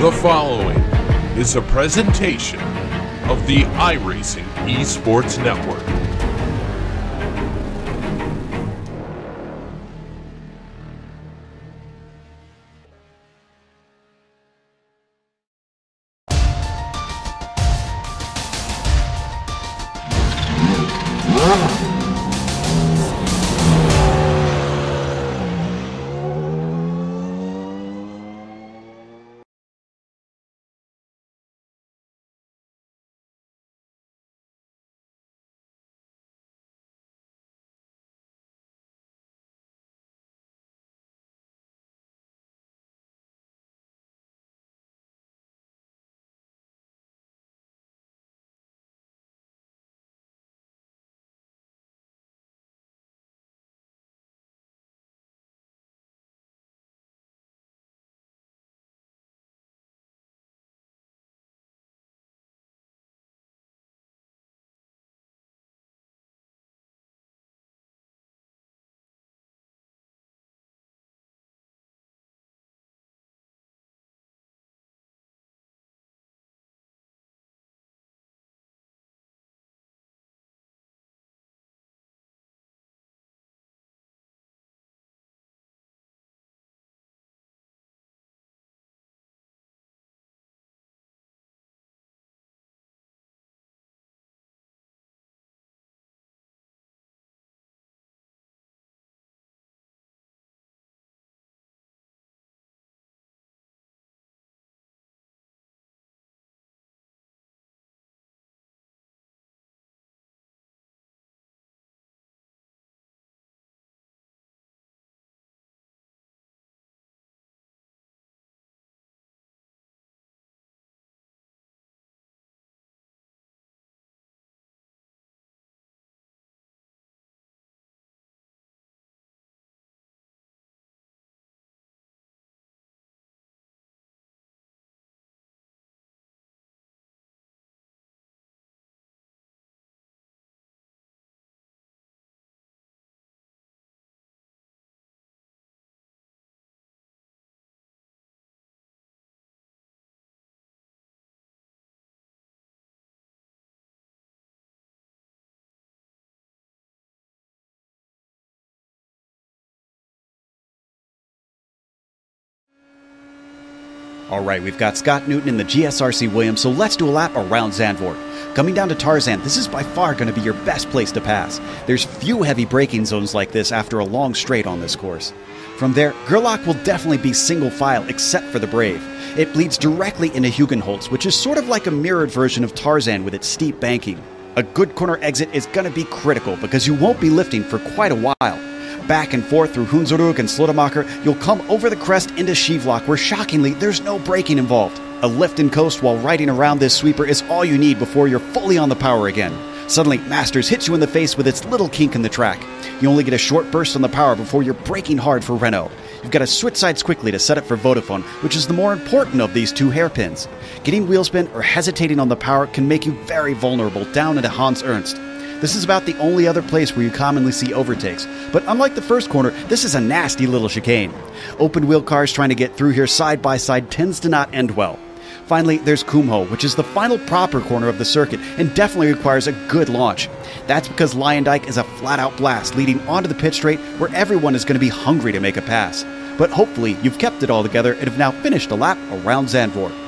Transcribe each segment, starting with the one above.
The following is a presentation of the iRacing Esports Network. Alright, we've got Scott Newton in the GSRC Williams, so let's do a lap around Zandvoort. Coming down to Tarzan, this is by far going to be your best place to pass. There's few heavy braking zones like this after a long straight on this course. From there, Gerlach will definitely be single file except for the Brave. It bleeds directly into Hugenholtz, which is sort of like a mirrored version of Tarzan with its steep banking. A good corner exit is going to be critical because you won't be lifting for quite a while. Back and forth through Hunzerug and Slotemacher, you'll come over the crest into Schievelock, where shockingly, there's no braking involved. A lift and coast while riding around this sweeper is all you need before you're fully on the power again. Suddenly, Masters hits you in the face with its little kink in the track. You only get a short burst on the power before you're braking hard for Renault. You've got to switch sides quickly to set up for Vodafone, which is the more important of these two hairpins. Getting wheel spin or hesitating on the power can make you very vulnerable down into Hans Ernst. This is about the only other place where you commonly see overtakes, but unlike the first corner, this is a nasty little chicane. Open wheel cars trying to get through here side by side tends to not end well. Finally, there's Kumho, which is the final proper corner of the circuit and definitely requires a good launch. That's because Lyondike is a flat-out blast leading onto the pit straight where everyone is going to be hungry to make a pass. But hopefully you've kept it all together and have now finished a lap around Zandvoort.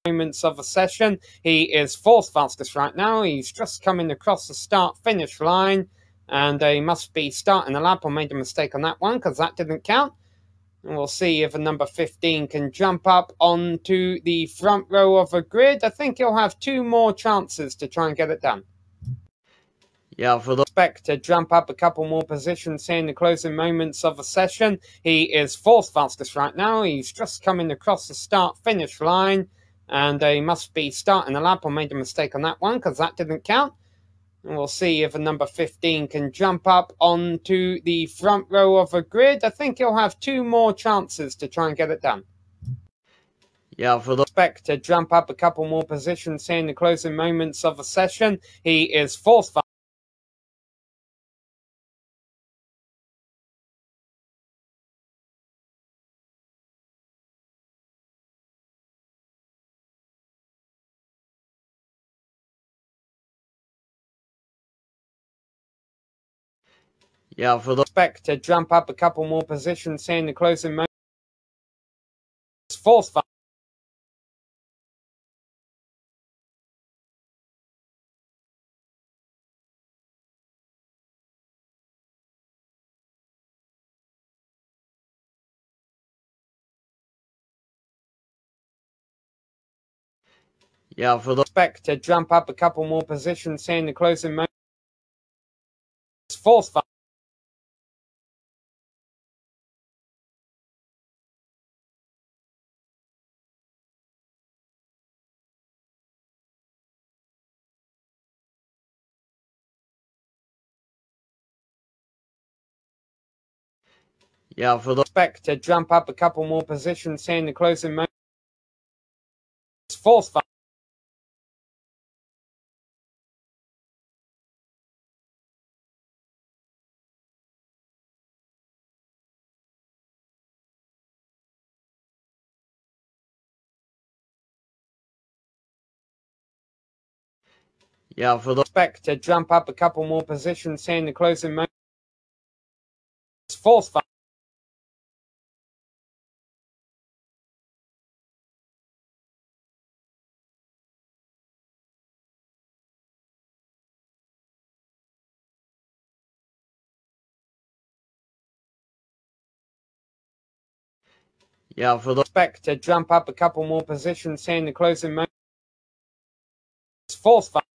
Moments of a session. He is fourth fastest right now. He's just coming across the start-finish line, and he must be starting the lap. I made a mistake on that one because that didn't count. And we'll see if a number 15 can jump up onto the front row of a grid. I think he'll have two more chances to try and get it done. Yeah, for the expect to jump up a couple more positions here in the closing moments of a session. He is fourth fastest right now. He's just coming across the start-finish line, and he must be starting the lap. I made a mistake on that one because that didn't count. And we'll see if a number 15 can jump up onto the front row of a grid. I think he'll have two more chances to try and get it done. Yeah, for the expect to jump up a couple more positions here in the closing moments of a session. He is fourth fastest. Yeah, for the expect to jump up a couple more positions here in the closing moments. Fourth fastest. Yeah, for the expect to jump up a couple more positions here in the closing moments. Fourth fastest. Yeah, for the expect to jump up a couple more positions here in the closing moments. Fourth fastest. Yeah, for the expect to jump up a couple more positions here in the closing moments. Fourth fastest. Yeah, for the expect to jump up a couple more positions here in the closing moments. Fourth fastest.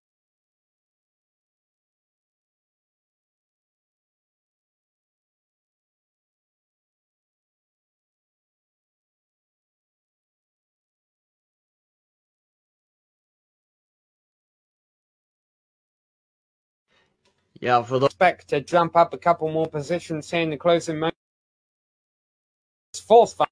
Yeah, for the expect to jump up a couple more positions here in the closing moments. Fourth fastest.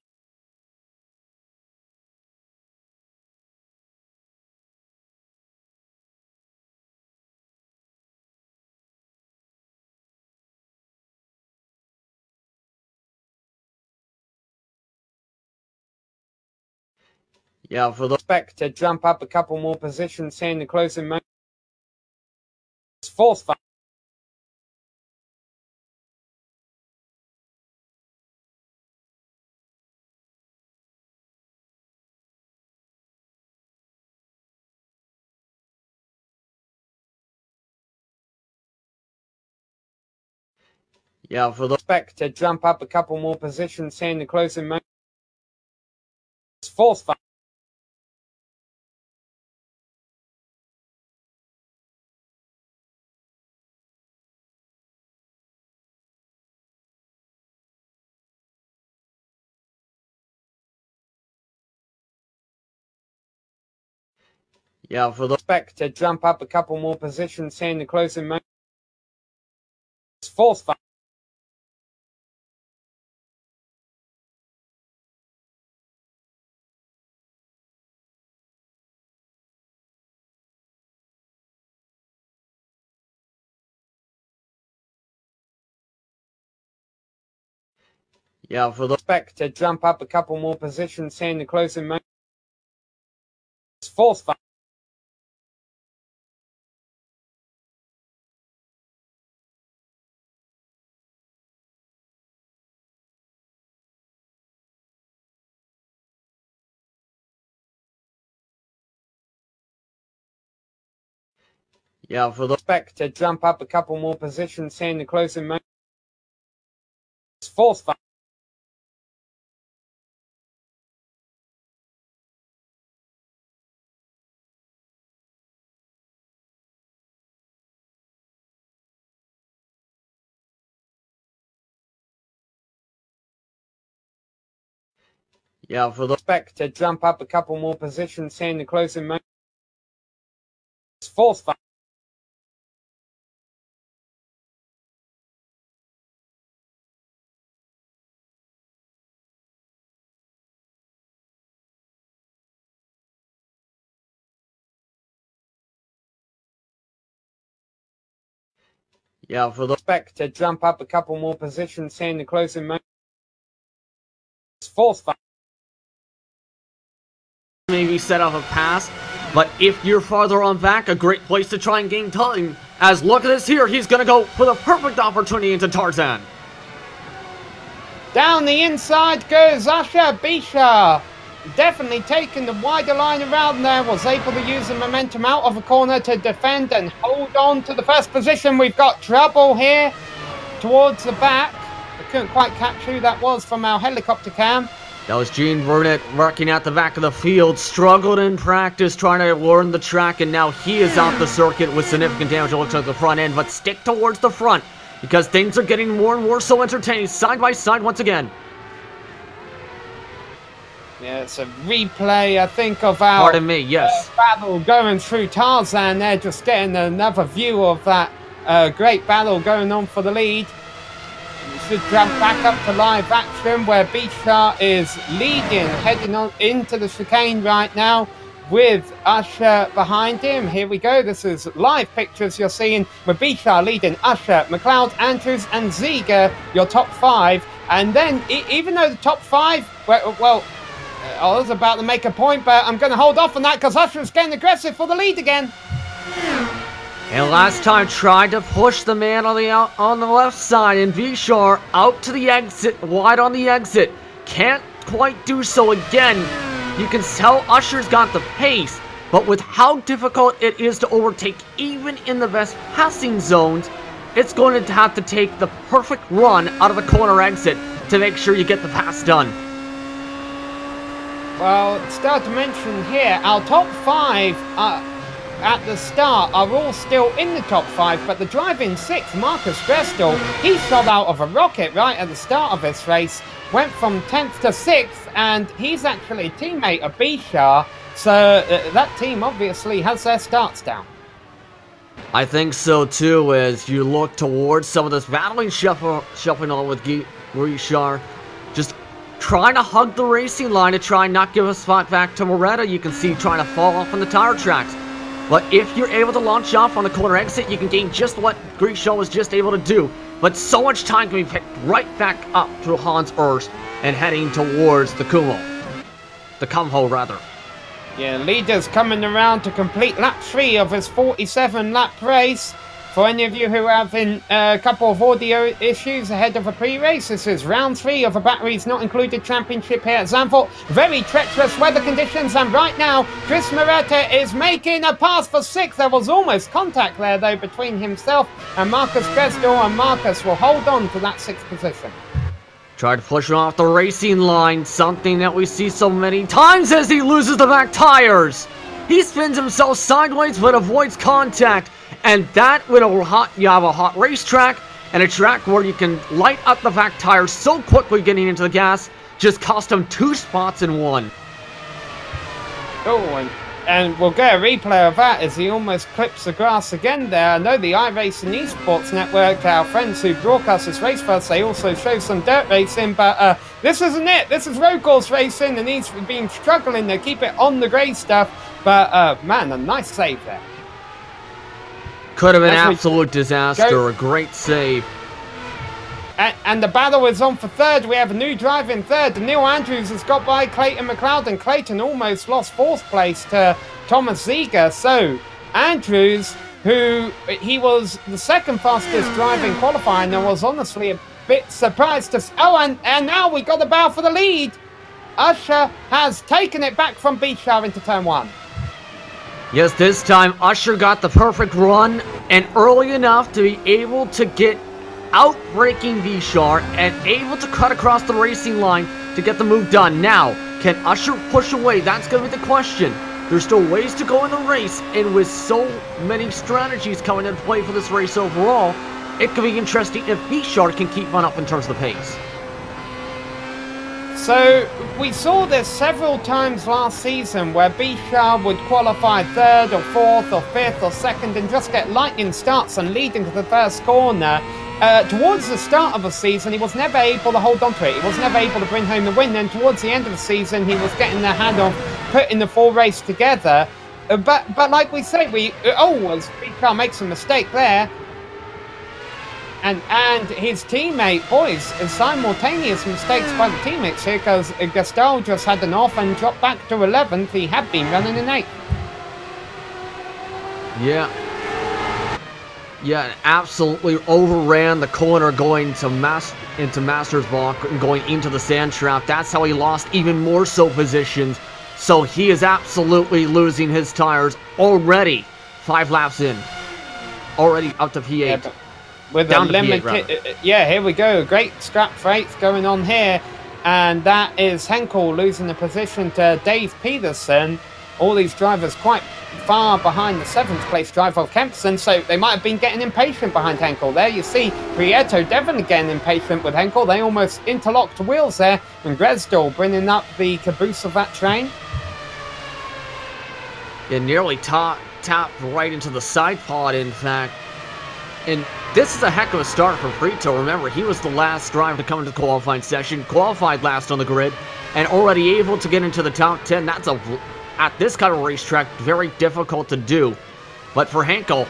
Yeah, for the expect to jump up a couple more positions here in the closing moments. Fourth fastest. Yeah, for the expect to jump up a couple more positions here in the closing moments. Fourth fastest. Yeah, for the expect to jump up a couple more positions here in the closing moments. Fourth fastest. Yeah, for the expect to jump up a couple more positions here in the closing moments. Fourth fastest. Yeah, for the expect to jump up a couple more positions here in the closing moments. Fourth. Yeah, for the expect to jump up a couple more positions here in the closing moments. Fourth. Yeah, for the expect to jump up a couple more positions here in the closing moments. Fourth. maybe set up a pass, but if you're farther on back, a great place to try and gain time. As look at this here, he's gonna go for the perfect opportunity into Tarzan. Down the inside goes Usher Bisha. Definitely taking the wider line around there, was able to use the momentum out of a corner to defend and hold on to the first position. We've got trouble here towards the back. I couldn't quite catch who that was from our helicopter cam. That was Gene Burnett working at the back of the field, struggled in practice trying to learn the track, and now he is out the circuit with significant damage. It looks like the front end, but stick towards the front because things are getting more and more so entertaining, side by side once again. Yeah, it's a replay, I think, of our Pardon me, yes. Battle going through Tarzan there, just getting another view of that great battle going on for the lead. We should jump back up to live action where Bisha is leading, heading on into the chicane right now with Usher behind him. Here we go. This is live pictures you're seeing with Bisha leading Usher, McLeod, Andrews, and Ziege, your top five. And then, even though the top five, well, I was about to make a point, but I'm going to hold off on that because Usher's getting aggressive for the lead again. And last time tried to push the man on the left side, and Bishar out to the exit, wide on the exit. Can't quite do so again. You can tell Usher's got the pace, but with how difficult it is to overtake even in the best passing zones, it's going to have to take the perfect run out of the corner exit to make sure you get the pass done. Well, start to mention here, our top five at the start are all still in the top five, but the driving sixth, Marcus Grestel, he shot out of a rocket right at the start of this race, went from 10th to 6th, and he's actually a teammate of Bishar, so that team obviously has their starts down. I think so too, as you look towards some of this battling shuffling on with Bishar, just trying to hug the racing line to try and not give a spot back to Moretta. You can see trying to fall off on the tire tracks. But if you're able to launch off on the corner exit, you can gain just what Grisha was just able to do. But so much time can be picked right back up through Hans Urs and heading towards the Kumho. The Kumho, rather. Yeah, leader's coming around to complete lap 3 of his 47-lap race. For any of you who are having a couple of audio issues ahead of a pre-race, this is round 3 of a batteries not included championship here at Zandvoort. Very treacherous weather conditions, and right now, Chris Moretta is making a pass for 6th. There was almost contact there, though, between himself and Marcus Gresdal, and Marcus will hold on to that 6th position. Try to push him off the racing line, something that we see so many times as he loses the back tires. He spins himself sideways but avoids contact. And that, when you have a hot racetrack and a track where you can light up the back tires so quickly getting into the gas, just cost him 2 spots in 1. Oh, and we'll get a replay of that as he almost clips the grass again there. I know the iRacing Esports Network, our friends who broadcast this race for us, they also show some dirt racing, but this isn't it. This is road course racing, and he's been struggling to keep it on the grey stuff, but man, a nice save there. Could have been an absolute disaster. A great save. And the battle is on for 3rd. We have a new driver in 3rd. Neil Andrews has got by Clayton McLeod, and Clayton almost lost 4th place to Thomas Ziege. So Andrews, he was the 2nd fastest driver in qualifying, and was honestly a bit surprised to... Oh, and now we got the battle for the lead. Usher has taken it back from Bishar into turn 1. Yes, this time Usher got the perfect run and early enough to be able to get out-braking Vishar and able to cut across the racing line to get the move done. Now, can Usher push away? That's going to be the question. There's still ways to go in the race, and with so many strategies coming into play for this race overall, it could be interesting if Vishar can keep on up in terms of the pace. So, we saw this several times last season where Bishar would qualify 3rd or 4th or 5th or 2nd and just get lightning starts and lead into the first corner. Towards the start of the season, he was never able to hold on to it. He was never able to bring home the win. And towards the end of the season, he was getting the hand of putting the full race together. But like we say, as Bishar makes a mistake there. And his teammate, boys, simultaneous mistakes by the teammates here, because Gastel just had an off and dropped back to 11th. He had been running in 8th. Yeah, absolutely overran the corner going to into Mastersbach and going into the sand trap. That's how he lost even more so positions. So he is absolutely losing his tires already. 5 laps in. Already up to P8. Yeah, with a limited, here we go. Great strap freight going on here, and that is Henkel losing the position to Dave Peterson. All these drivers quite far behind the 7th place driver of Kempson, so they might have been getting impatient behind Henkel. There you see Prieto definitely getting impatient with Henkel. They almost interlocked wheels there, and Gresdal bringing up the caboose of that train. It nearly tapped right into the side pod, in fact. And this is a heck of a start for Prieto. Remember, he was the last driver to come into the qualifying session, qualified last on the grid, and already able to get into the top 10. That's at this kind of racetrack, very difficult to do. But for Henkel,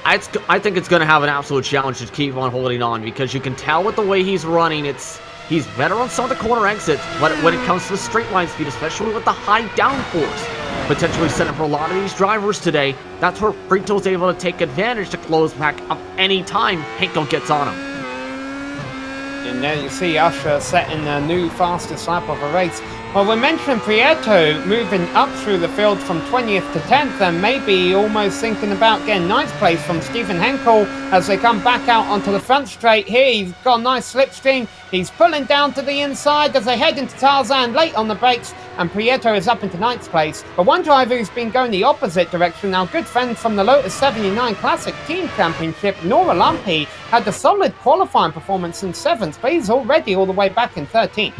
I think it's going to have an absolute challenge to keep on holding on, because you can tell with the way he's running, he's better on some of the corner exits, but when it comes to the straight line speed, especially with the high downforce, potentially set up for a lot of these drivers today, that's where Prieto's able to take advantage to close back up any time Henkel gets on him. And there you see Usher setting a new fastest lap of a race. Well, we mentioned Prieto moving up through the field from 20th to 10th, and maybe almost thinking about getting 9th place from Stephen Henkel as they come back out onto the front straight here. He's got a nice slipstream. He's pulling down to the inside as they head into Tarzan late on the brakes, and Prieto is up into 9th place. But one driver who's been going the opposite direction, now good friend from the Lotus 79 Classic Team Championship, Nora Lumpy, had a solid qualifying performance in 7th, but he's already all the way back in 13th.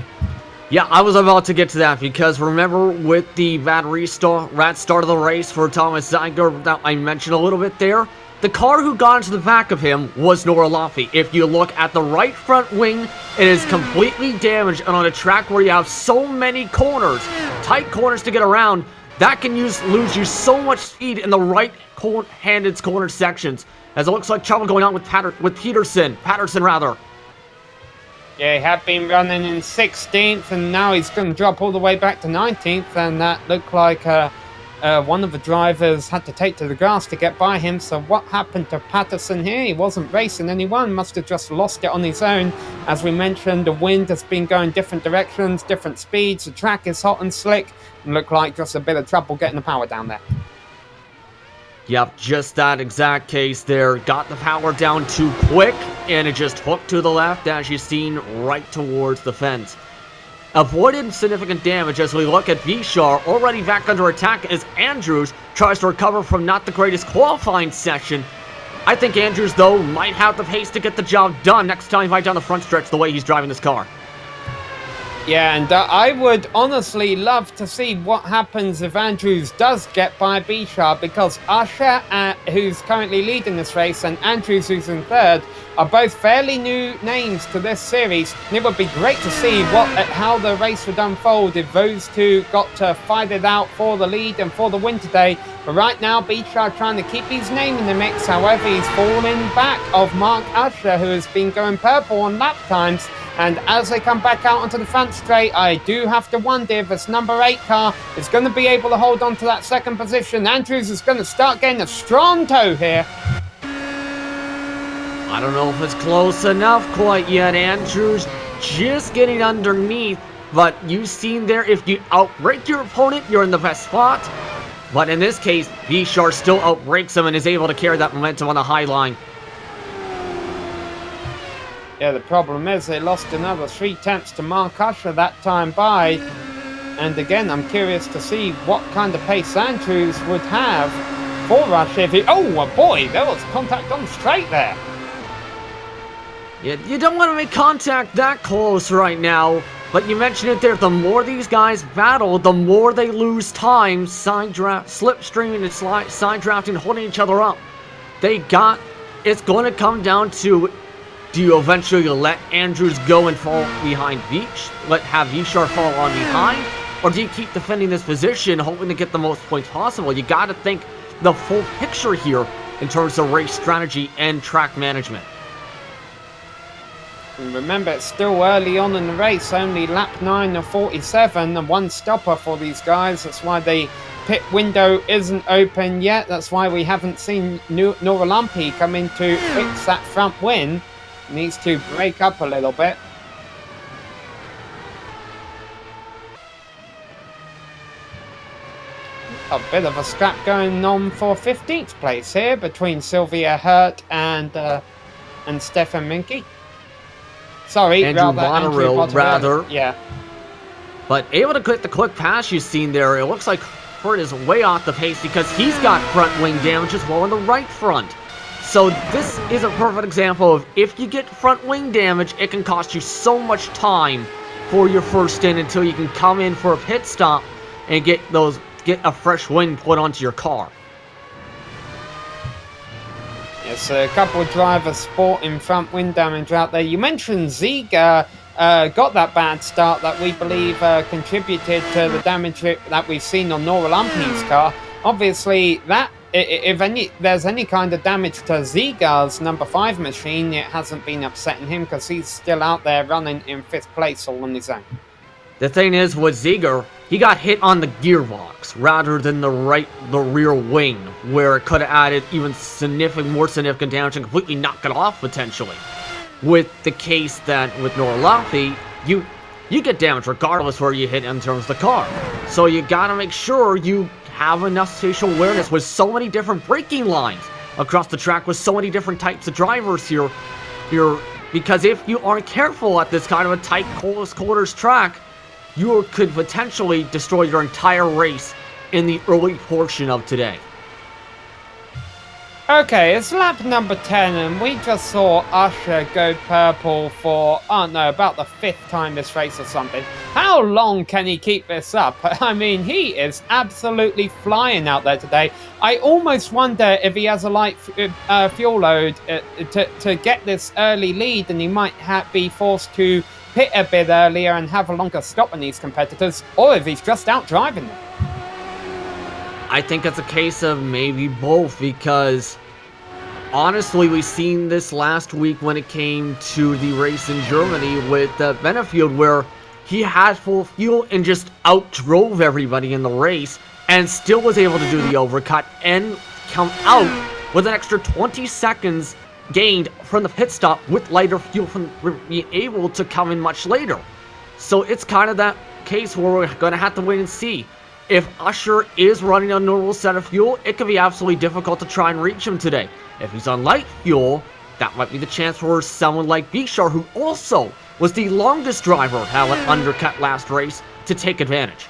Yeah, I was about to get to that, because remember with the bad start of the race for Thomas Zeiger that I mentioned a little bit there, the car who got into the back of him was Nora Lumpy. If you look at the right front wing, it is completely damaged, and on a track where you have so many corners, tight corners to get around, that can lose you so much speed in the right-handed corner sections, as it looks like trouble going on with Patterson. Yeah, he had been running in 16th, and now he's going to drop all the way back to 19th, and that looked like one of the drivers had to take to the grass to get by him. So what happened to Patterson here? He wasn't racing anyone, must have just lost it on his own. As we mentioned, the wind has been going different directions, different speeds, the track is hot and slick, and looked like just a bit of trouble getting the power down there. Yep, just that exact case there. Got the power down too quick, and it just hooked to the left, as you've seen, right towards the fence. Avoided significant damage as we look at Vishar, already back under attack as Andrews tries to recover from not the greatest qualifying session. I think Andrews, though, might have the pace to get the job done next time right down the front stretch the way he's driving this car. Yeah, and I would honestly love to see what happens if Andrews does get by Bishar, because Usher, who's currently leading this race, and Andrews, who's in 3rd, are both fairly new names to this series. And it would be great to see how the race would unfold if those two got to fight it out for the lead and for the win today. But right now, Bishar trying to keep his name in the mix. However, he's falling back of Mark Usher, who has been going purple on lap times. And as they come back out onto the front straight, I do have to wonder if this number 8 car is going to be able to hold on to that 2nd position. Andrews is going to start getting a strong tow here. I don't know if it's close enough quite yet. Andrews just getting underneath. But you've seen there, if you outbrake your opponent, you're in the best spot. But in this case, Vishar still outbreaks him and is able to carry that momentum on the high line. Yeah, the problem is they lost another 3 tenths to Mark Usher that time by. And again, I'm curious to see what kind of pace Andrews would have for Usher if he... Oh, boy, there was contact on straight there. Yeah, you don't want to make contact that close right now. But you mentioned it there, the more these guys battle, the more they lose time, slipstreaming and side drafting, holding each other up. It's going to come down to, do you eventually let Andrews go and fall behind have Vishar fall on behind? Or do you keep defending this position, hoping to get the most points possible? You got to think the full picture here in terms of race strategy and track management. And remember, it's still early on in the race, only lap 9 of 47, and 1 stopper for these guys. That's why the pit window isn't open yet. That's why we haven't seen Noralampi come in to fix that front wing. Needs to break up a little bit. A bit of a scrap going on for 15th place here between Sylvia Hurt and Stefan Minke. Sorry, Andrew Bonnaroo, rather. Yeah. But able to get the quick pass you've seen there. It looks like Hurt is way off the pace because he's got front wing damage as well on the right front. So this is a perfect example of if you get front wing damage, it can cost you so much time for your first stint until you can come in for a pit stop and get a fresh wing put onto your car. Yes, a couple of drivers sporting front wing damage out there. You mentioned Ziga got that bad start that we believe contributed to the damage that we've seen on Noralampi's car. Obviously, that if there's any kind of damage to Ziga's number 5 machine, it hasn't been upsetting him because he's still out there running in 5th place all on his own. The thing is, with Ziger, he got hit on the gearbox rather than the rear wing, where it could have added even more significant damage and completely knock it off potentially. With the case that with Noralampi, you get damage regardless where you hit in terms of the car. So you gotta make sure you have enough spatial awareness with so many different braking lines across the track with so many different types of drivers here, because if you aren't careful at this kind of a tight close quarters track, you could potentially destroy your entire race in the early portion of today. Okay, it's lap number 10, and we just saw Usher go purple for, oh no, about the 5th time this race or something. How long can he keep this up? I mean, he is absolutely flying out there today. I almost wonder if he has a light fuel load to get this early lead, and he might be forced to pit a bit earlier and have a longer stop on these competitors, or if he's just out driving them. I think it's a case of maybe both, because honestly, we've seen this last week when it came to the race in Germany with Benefield, where he had full fuel and just outdrove everybody in the race and still was able to do the overcut and come out with an extra 20 seconds gained from the pit stop with lighter fuel from being able to come in much later. So it's kind of that case where we're going to have to wait and see. If Usher is running on a normal set of fuel, it could be absolutely difficult to try and reach him today. If he's on light fuel, that might be the chance for someone like Bishar, who also was the longest driver how it undercut last race, to take advantage.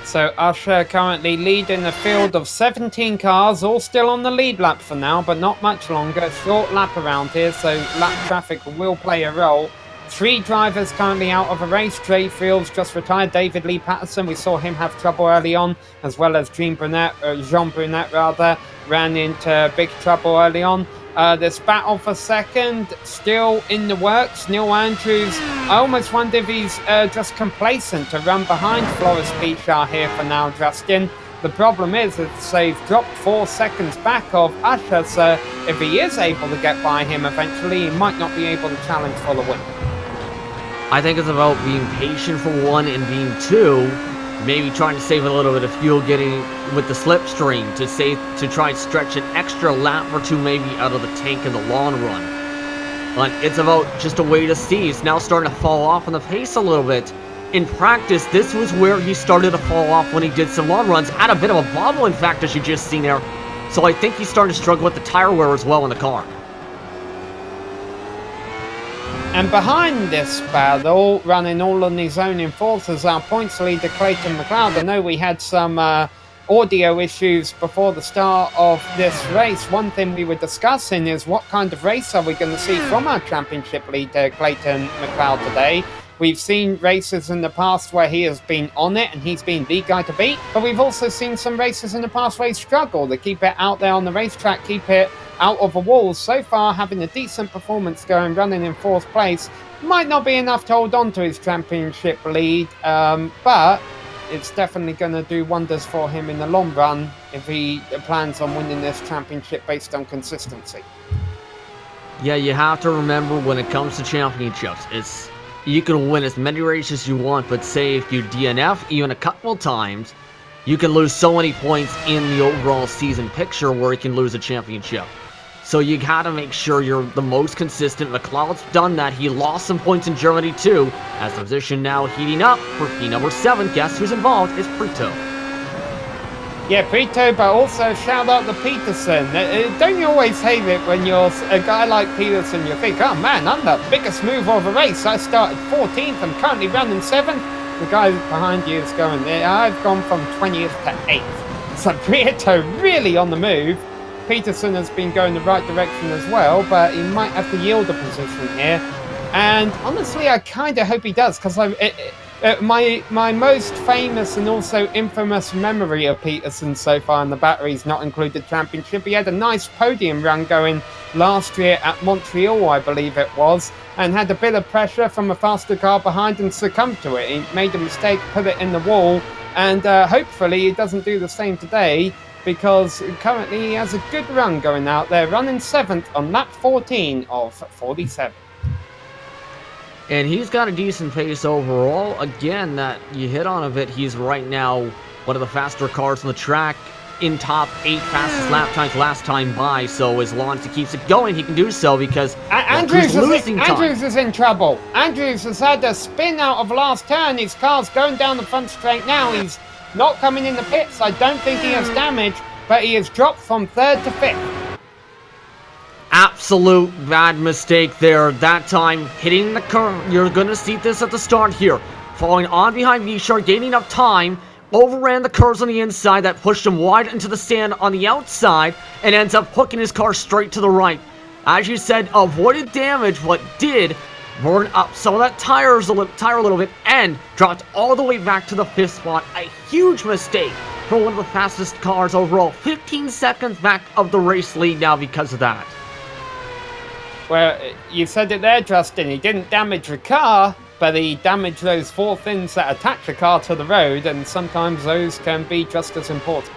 So Usher currently leading the field of 17 cars, all still on the lead lap for now, but not much longer. Short lap around here, so lap traffic will play a role. 3 drivers currently out of a race. Trey Fields just retired. David Lee Patterson, we saw him have trouble early on, as well as Jean Brunet, ran into big trouble early on. This battle for second still in the works. Neil Andrews, I almost wonder if he's just complacent to run behind Floris Bichar here for now, Justin. The problem is that they've dropped 4 seconds back of Usher, so if he is able to get by him eventually, he might not be able to challenge for the win. I think it's about being patient for 1 and being 2, maybe trying to save a little bit of fuel getting with the slipstream to try and stretch an extra lap or 2 maybe out of the tank in the long run. But it's about just a way to see. It's now starting to fall off on the pace a little bit. in practice, this was where he started to fall off when he did some long runs. Had a bit of a bobble, in fact, as you just seen there. So I think he's starting to struggle with the tire wear as well in the car. And behind this battle, running all on his own in fourth, is our points leader, Clayton McLeod. I know we had some audio issues before the start of this race. One thing we were discussing is what kind of race are we going to see from our championship leader, Clayton McLeod, today. We've seen races in the past where he has been on it and he's been the guy to beat, but we've also seen some races in the past where he struggled to keep it out there on the racetrack, keep it out of the walls. So far, having a decent performance going, running in fourth place, might not be enough to hold on to his championship lead, but it's definitely going to do wonders for him in the long run if he plans on winning this championship based on consistency. Yeah, you have to remember when it comes to championships, you can win as many races as you want, but say if you DNF even a couple times, you can lose so many points in the overall season picture where you can lose a championship. So you gotta make sure you're the most consistent. McLeod's done that. He lost some points in Germany too, as the position now heating up for P number 7. Guess who's involved? It's Prito. Yeah, Prito, but also shout out to Peterson. Don't you always hate it when you're a guy like Peterson, you think, oh man, I'm the biggest mover of a race. I started 14th, I'm currently running 7th. The guy behind you is going there. I've gone from 20th to 8th. So Prito really on the move. Peterson has been going the right direction as well, but he might have to yield a position here. And honestly, I kind of hope he does, because my most famous and also infamous memory of Peterson so far in the batteries not included championship, he had a nice podium run going last year at Montreal, I believe it was, and had a bit of pressure from a faster car behind and succumbed to it. He made a mistake, put it in the wall, and hopefully he doesn't do the same today, because currently he has a good run going out there, running 7th on lap 14 of 47. And he's got a decent pace overall. Again, that you hit on a bit, he's right now one of the faster cars on the track, in top 8 fastest lap times last time by, so as long as he keeps it going, he can do so, because Andrews is in trouble. Andrews has had a spin out of last turn. His car's going down the front straight now. He's not coming in the pits. I don't think he has damage, but he has dropped from 3rd to 5th. Absolute bad mistake there. That time, hitting the curve. You're going to see this at the start here. Falling on behind Vishar, gaining up time, overran the curves on the inside that pushed him wide into the sand on the outside, and ends up hooking his car straight to the right. As you said, avoided damage, but did burn up some of that tire a little bit, and dropped all the way back to the 5th spot. A huge mistake for one of the fastest cars overall. 15 seconds back of the race lead now because of that. Well, you said it there, Justin. He didn't damage the car, but he damaged those 4 things that attach the car to the road, and sometimes those can be just as important.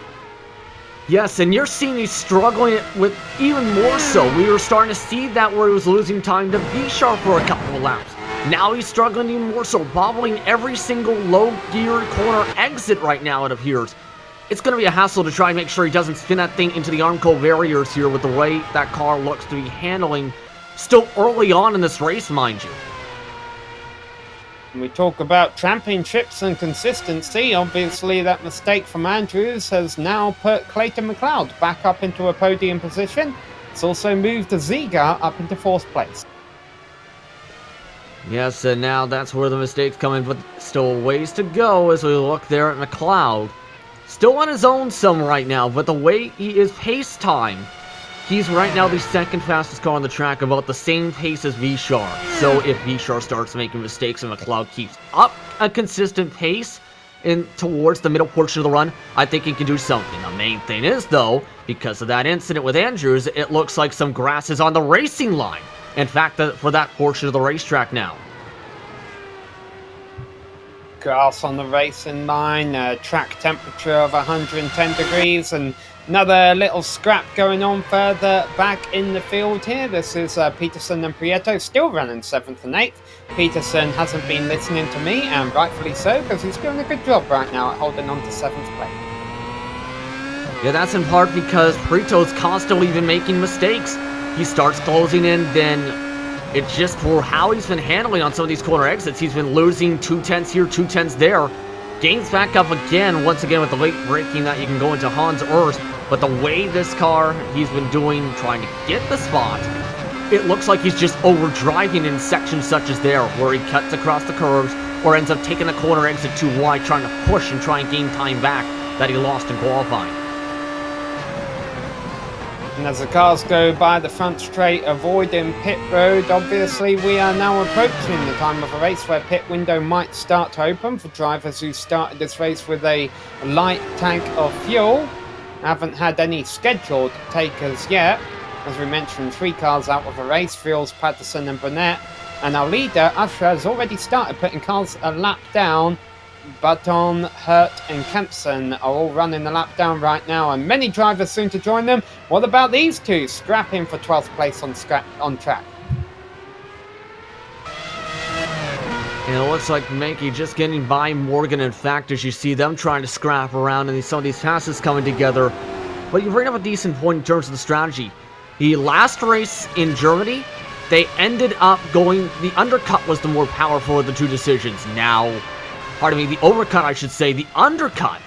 Yes, and you're seeing he's struggling with even more so. We were starting to see that where he was losing time to Bishar for a couple of laps. Now he's struggling even more so, bobbling every single low-gear corner exit right now, it appears. It's going to be a hassle to try and make sure he doesn't spin that thing into the Armco barriers here with the way that car looks to be handling. Still early on in this race, mind you. When we talk about championships and consistency, obviously that mistake from Andrews has now put Clayton McLeod back up into a podium position. It's also moved Ziga up into 4th place. Yes, and now that's where the mistakes come in, but still a ways to go as we look there at McLeod. Still on his own some right now, but the way he is pace time, he's right now the 2nd fastest car on the track, about the same pace as Vishar. So if Vishar starts making mistakes and McLeod keeps up a consistent pace towards the middle portion of the run, I think he can do something. The main thing is, though, because of that incident with Andrews, it looks like some grass is on the racing line. In fact, for that portion of the racetrack now. Grass on the racing line, track temperature of 110 degrees, and another little scrap going on further back in the field here. This is Peterson and Prieto still running 7th and 8th. Peterson hasn't been listening to me, and rightfully so, because he's doing a good job right now at holding on to 7th place. Yeah, that's in part because Prito's constantly been making mistakes. He starts closing in, then It's just for how he's been handling on some of these corner exits. He's been losing 2/10 here, 2/10 there. Gains back up again, once again with the late braking that you can go into Hans Urs. But the way this car he's been doing, trying to get the spot, it looks like he's just overdriving in sections such as there, where he cuts across the curves or ends up taking the corner exit too wide, trying to push and try and gain time back that he lost in qualifying. And as the cars go by the front straight, avoiding pit road, obviously we are now approaching the time of the race where pit window might start to open for drivers who started this race with a light tank of fuel. Haven't had any scheduled takers yet. As we mentioned, 3 cars out of the race, Fields, Patterson and Burnett. And our leader, Usher, has already started putting cars a lap down. Button, Hurt and Kempson are all running the lap down right now, and many drivers soon to join them. What about these two scrapping for 12th place on track? And it looks like Mankey just getting by Morgan. In fact, as you see them trying to scrap around and some of these passes coming together. But you bring up a decent point in terms of the strategy. The last race in Germany, they ended up going, the undercut was the more powerful of the two decisions. Now, pardon me, the overcut, I should say, the undercut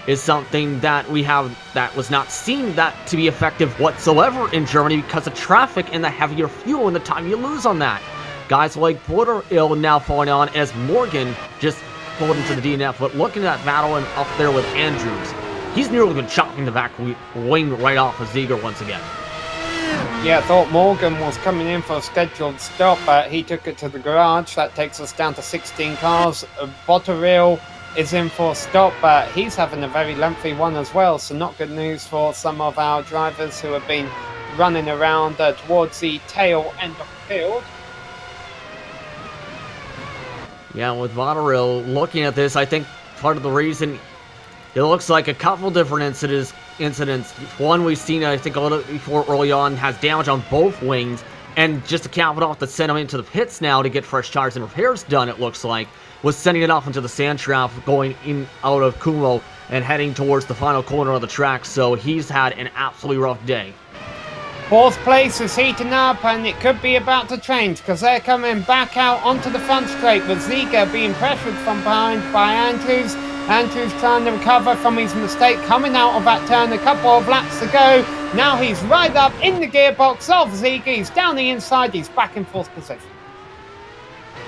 is something that we have that was not seen that to be effective whatsoever in Germany because of traffic and the heavier fuel and the time you lose on that. Guys like Porter-Ill now falling on as Morgan just pulled into the DNF, but looking at that battle and up there with Andrews, he's nearly been chopping the back wing right off of Ziegler once again. Yeah, I thought Morgan was coming in for a scheduled stop, but he took it to the garage. That takes us down to 16 cars. Botterill is in for a stop, but he's having a very lengthy one as well, so not good news for some of our drivers who have been running around towards the tail end of the field. Yeah, with Botterill looking at this, I think part of the reason it looks like a couple different incidents. One we've seen, I think, a little before early on, has damage on both wings. And just to cap it off, to send him into the pits now to get fresh tires and repairs done, it looks like, was sending it off into the sand trap, going in out of Kumo and heading towards the final corner of the track. So he's had an absolutely rough day. 4th place is heating up, and it could be about to change because they're coming back out onto the front straight with Ziegler being pressured from behind by Andrews. Andrews trying to recover from his mistake, coming out of that turn, a couple of laps to go. Now he's right up in the gearbox of Ziegler. He's down the inside, he's back in 4th position.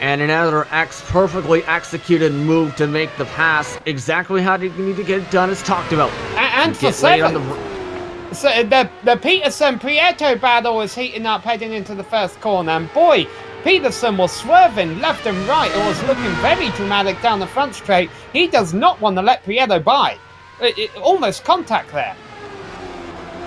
And another perfectly executed move to make the pass exactly how you need to get it done as talked about. And for 7th. So the Peterson-Prieto battle is heating up heading into the first corner, and boy, Peterson was swerving left and right. It was looking very dramatic down the front straight. He does not want to let Prieto by. Almost contact there.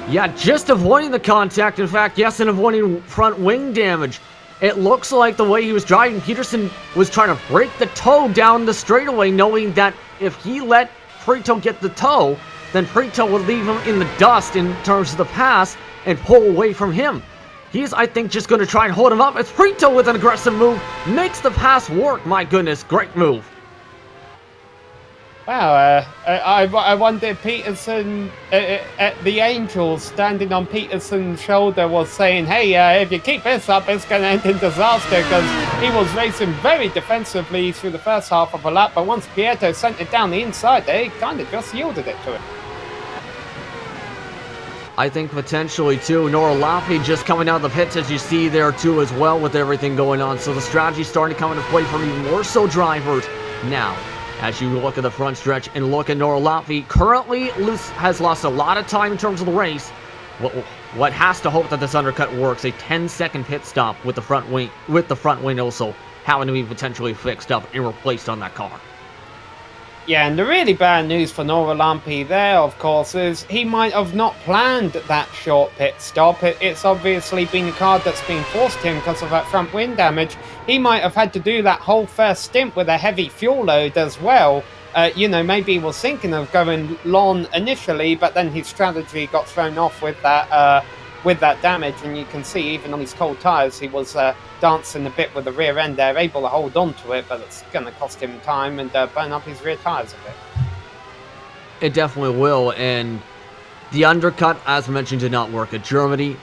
Yeah, just avoiding the contact. In fact, yes, and avoiding front wing damage. It looks like the way he was driving, Peterson was trying to break the toe down the straightaway, knowing that if he let Prieto get the toe, then Prieto would leave him in the dust in terms of the pass and pull away from him. He's, I think, just going to try and hold him up. It's Prieto with an aggressive move. Makes the pass work. My goodness, great move. Wow, I wonder if Peterson, the Angels standing on Peterson's shoulder was saying, hey, if you keep this up, it's going to end in disaster, because he was racing very defensively through the first half of a lap, but once Prieto sent it down the inside, they kind of just yielded it to him. I think potentially too. Nora Laffey just coming out of the pits, as you see there too as well, with everything going on. So the strategy's starting to come into play for even more so drivers now. As you look at the front stretch and look at Nora Laffey, currently has lost a lot of time in terms of the race. What has to hope that this undercut works. A 10-second pit stop with the front wing also having to be potentially fixed up and replaced on that car. Yeah, and the really bad news for Nora Laffey there, of course, is he might have not planned that short pit stop. It's obviously been a card that's been forced him because of that front wing damage. He might have had to do that whole first stint with a heavy fuel load as well. Maybe he was thinking of going long initially, but then his strategy got thrown off with that damage, and you can see even on his cold tyres he was dancing a bit with the rear end there, able to hold on to it, but it's going to cost him time and burn up his rear tyres a bit. It definitely will, and the undercut, as mentioned, did not work at Germany.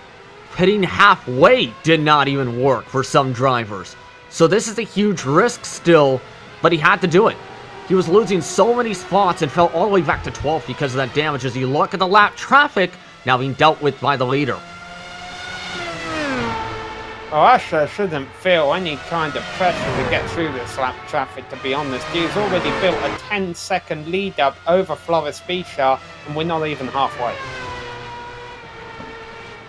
pitting halfway did not even work for some drivers. So this is a huge risk still, but he had to do it. He was losing so many spots and fell all the way back to 12th because of that damage. As you look at the lap traffic now being dealt with by the leader. Well, Usher shouldn't feel any kind of pressure to get through this lap traffic, to be honest. He's already built a 10-second lead up over Floris Bichar, and we're not even halfway.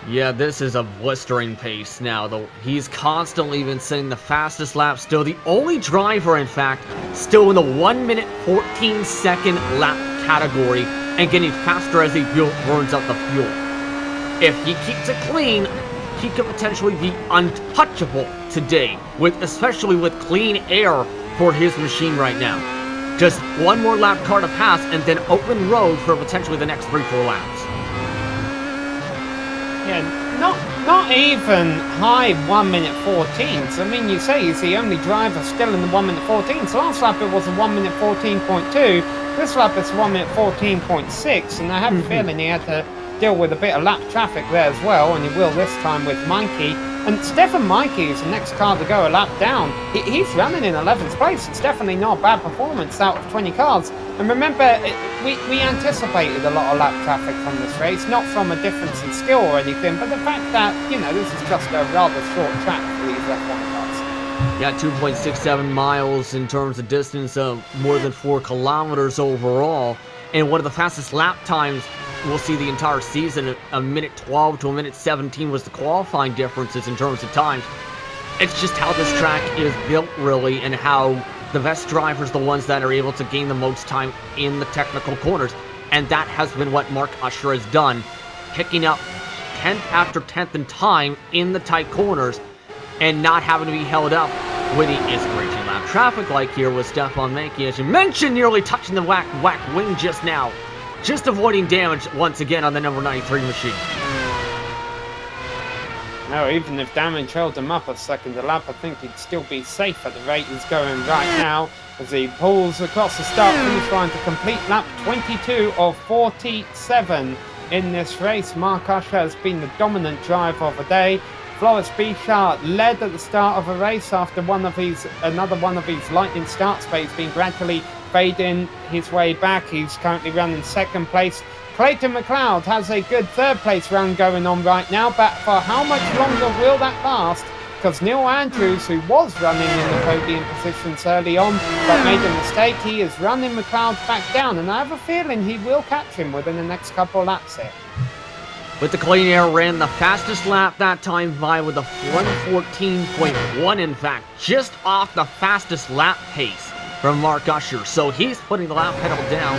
Yeah, this is a blistering pace now, though. He's constantly been setting the fastest lap still. The only driver, in fact, still in the 1 minute 14-second lap category and getting faster as he burns up the fuel. If he keeps it clean, he could potentially be untouchable today, especially with clean air for his machine right now. Just one more lap car to pass and then open road for potentially the next 3-4 laps. Yeah, not even high 1 minute 14s. I mean, you say he's the only driver still in the 1 minute 14s. So last lap it was a 1 minute 14.2. This lap it's 1 minute 14.6, and I have a feeling he had to deal with a bit of lap traffic there as well, and he will this time with Mikey. And Stefan Mikey is the next car to go a lap down. He's running in 11th place. It's definitely not a bad performance out of 20 cars. And remember, we anticipated a lot of lap traffic from this race, not from a difference in skill or anything, but the fact that, you know, this is just a rather short track for these F1 cars. Yeah, 2.67 miles in terms of distance, more than 4 kilometers overall. And one of the fastest lap times we'll see the entire season. A minute 12 to a minute 17 was the qualifying differences in terms of times. It's just how this track is built, really, and how the best drivers, the ones that are able to gain the most time in the technical corners. And that has been what Mark Usher has done, picking up 10th after 10th in time in the tight corners and not having to be held up when he is breaching lap traffic, like here with Stefan Mikey, as you mentioned, nearly touching the whack wing just now. Just avoiding damage once again on the number 93 machine. No, even if damage held him up a second a lap, I think he'd still be safe at the rate he's going right now, as he pulls across the start-finish line to complete lap 22 of 47 in this race. Mark Usher has been the dominant driver of the day. Floris Bichar led at the start of a race after another one of his lightning starts, but he's been gradually fading his way back. He's currently running second place. Clayton McLeod has a good third place run going on right now, but for how much longer will that last? Because Neil Andrews, who was running in the podium positions early on but made a mistake, he is running McLeod back down, and I have a feeling he will catch him within the next couple of laps here. With the clean air, ran the fastest lap that time by with a 1:14.1, in fact, just off the fastest lap pace from Mark Usher. So he's putting the lap pedal down,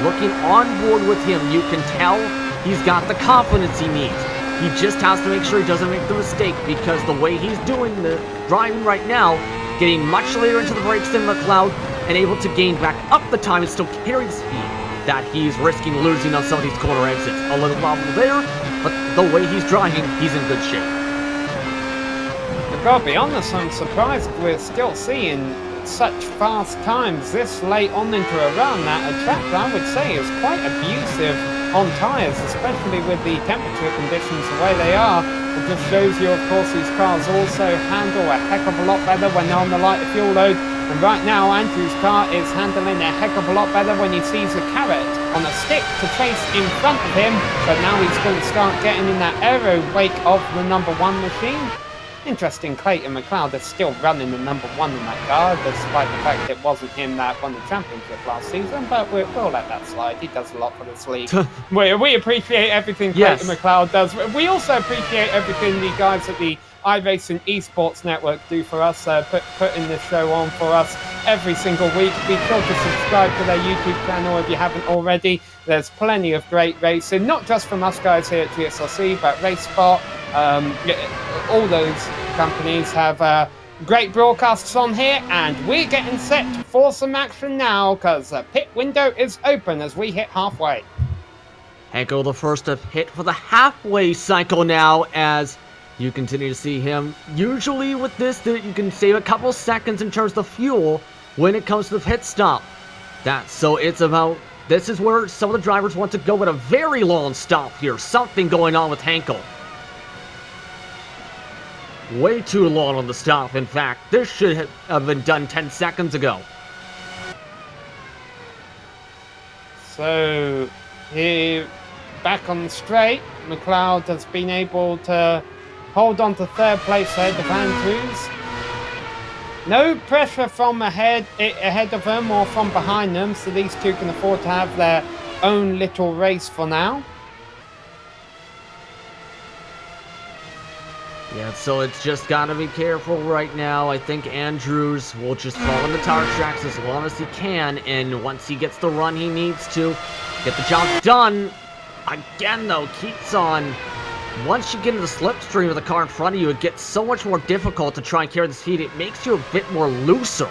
looking on board with him. You can tell he's got the confidence he needs. He just has to make sure he doesn't make the mistake, because the way he's doing the driving right now, getting much later into the brakes than McLeod and able to gain back up the time and still carry the speed that he's risking losing on some of these corner exits. A little wobble there, but the way he's driving, he's in good shape. I've got to be honest, I'm surprised we're still seeing such fast times this late on into a run at a track that I would say is quite abusive on tyres, especially with the temperature conditions the way they are. It just shows you, of course, these cars also handle a heck of a lot better when they're on the lighter fuel load. And right now, Andrew's car is handling a heck of a lot better when he sees a carrot on a stick to chase in front of him. But now he's going to start getting in that aero wake of the number 1 machine. Interesting, Clayton McLeod is still running the number 1 in that car, despite the fact it wasn't him that won the championship last season, but we'll let that slide. He does a lot for this league. we appreciate everything Clayton McLeod does. We also appreciate everything the guys at the iRacing Esports Network do for us, putting this show on for us every single week. Be sure to subscribe to their YouTube channel if you haven't already. There's plenty of great racing, not just from us guys here at GSRC, but RaceSpot. All those companies have great broadcasts on here, and we're getting set for some action now, because the pit window is open as we hit halfway. Henkel the first to hit for the halfway cycle now, as you continue to see him. Usually with this, you can save a couple seconds in terms of fuel when it comes to the pit stop. So it's about, this is where some of the drivers want to go with a very long stop here. Something going on with Henkel. way too long on the stop. In fact, this should have been done 10 seconds ago. So, here, back on the straight, McLeod has been able to hold on to third place ahead of Andrews. No pressure from ahead of them or from behind them, so these two can afford to have their own little race for now. Yeah, so it's just gotta be careful right now. I think Andrews will just follow the tire tracks as long as he can, and once he gets the run he needs to get the job done. Again, though, keeps on. Once you get into the slipstream of the car in front of you, it gets so much more difficult to try and carry the speed. It makes you a bit more looser